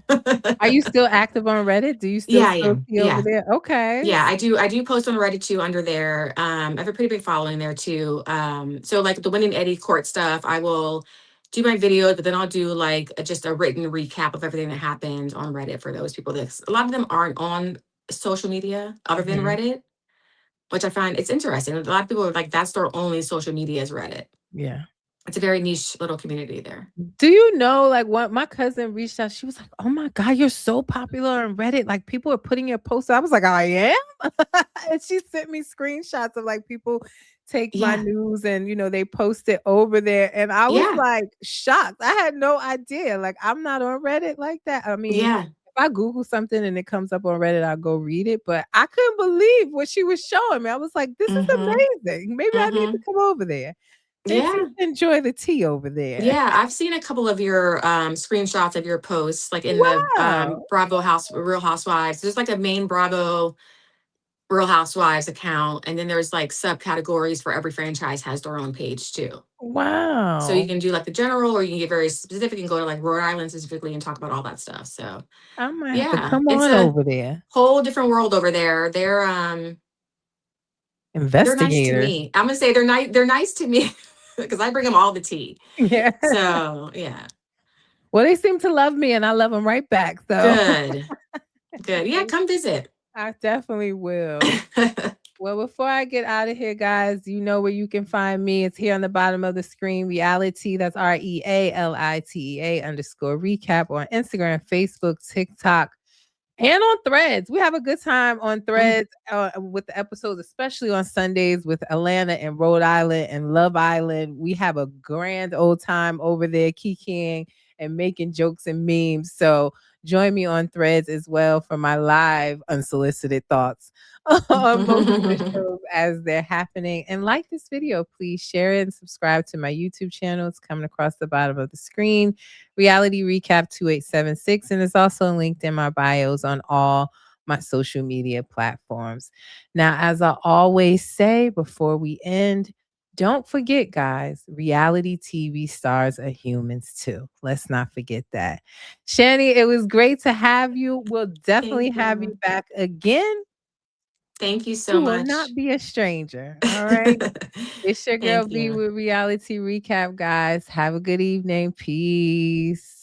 Are you still active on Reddit? Do you still Yeah, I am. see over Yeah. there? Okay. Yeah, I do post on Reddit too under there. I have a pretty big following there too. So like the Win and Eddie court stuff, I will do my videos, but then I'll do like just a written recap of everything that happened on Reddit for those people that a lot of them aren't on social media other than Mhm. Reddit, which I find it's interesting. A lot of people are like that's their only social media is Reddit. Yeah. It's a very niche little community there. Do you know, like, what my cousin reached out, she was like, "Oh my god, you're so popular on Reddit, like, people are putting your posts." I was like, "I am?" And she sent me screenshots of, like, people take my Yeah. news and, they post it over there, and I was, Yeah. like, shocked. I had no idea, like, I'm not on Reddit like that. I mean, Yeah. if I Google something and it comes up on Reddit, I'll go read it, but I couldn't believe what she was showing me. I was like, "This is Mm-hmm. amazing. Maybe I need to Mm-hmm. come over there and see Yeah. enjoy the tea over there." Yeah, I've seen a couple of your screenshots of your posts, like in the Wow. Real Housewives. There's like a main Bravo Real Housewives account, and then there's like subcategories for every franchise has their own page too. So you Wow. can do like the general, or you can get very specific and go to like Rhode Island specifically and talk about all that stuff. So I might have to yeah, come it's on a over there. whole different world over there. They're nice to Investigators. me. I'm gonna say they're nice to me because I bring them all the tea. Yeah. So yeah, Well, they seem to love me and I love them right back, so good. Good. Yeah, they come visit. I definitely will. Well, before I get out of here, guys, you know where you can find me. It's here on the bottom of the screen. Reality, that's REALITEA_recap on Instagram, Facebook, TikTok, and on Threads. We have a good time on Mm. Threads with the episodes, especially on Sundays with Atlanta and Rhode Island and Love Island. We have a grand old time over there, kikiing and making jokes and memes. So join me on Threads as well for my live unsolicited thoughts on both of the shows as they're happening. And like this video, please share it and subscribe to my YouTube channel. It's coming across the bottom of the screen. Reality Recap 2876. And it's also linked in my bios on all my social media platforms. Now, as I always say before we end, don't forget, guys, reality TV stars are humans too. Let's not forget that. Shani, it was great to have you. We'll definitely Thank have you you. back again. Thank you so You will much. not be a stranger. All right. It's your girl Thank B you. with Reality Recap, guys. Have a good evening. Peace.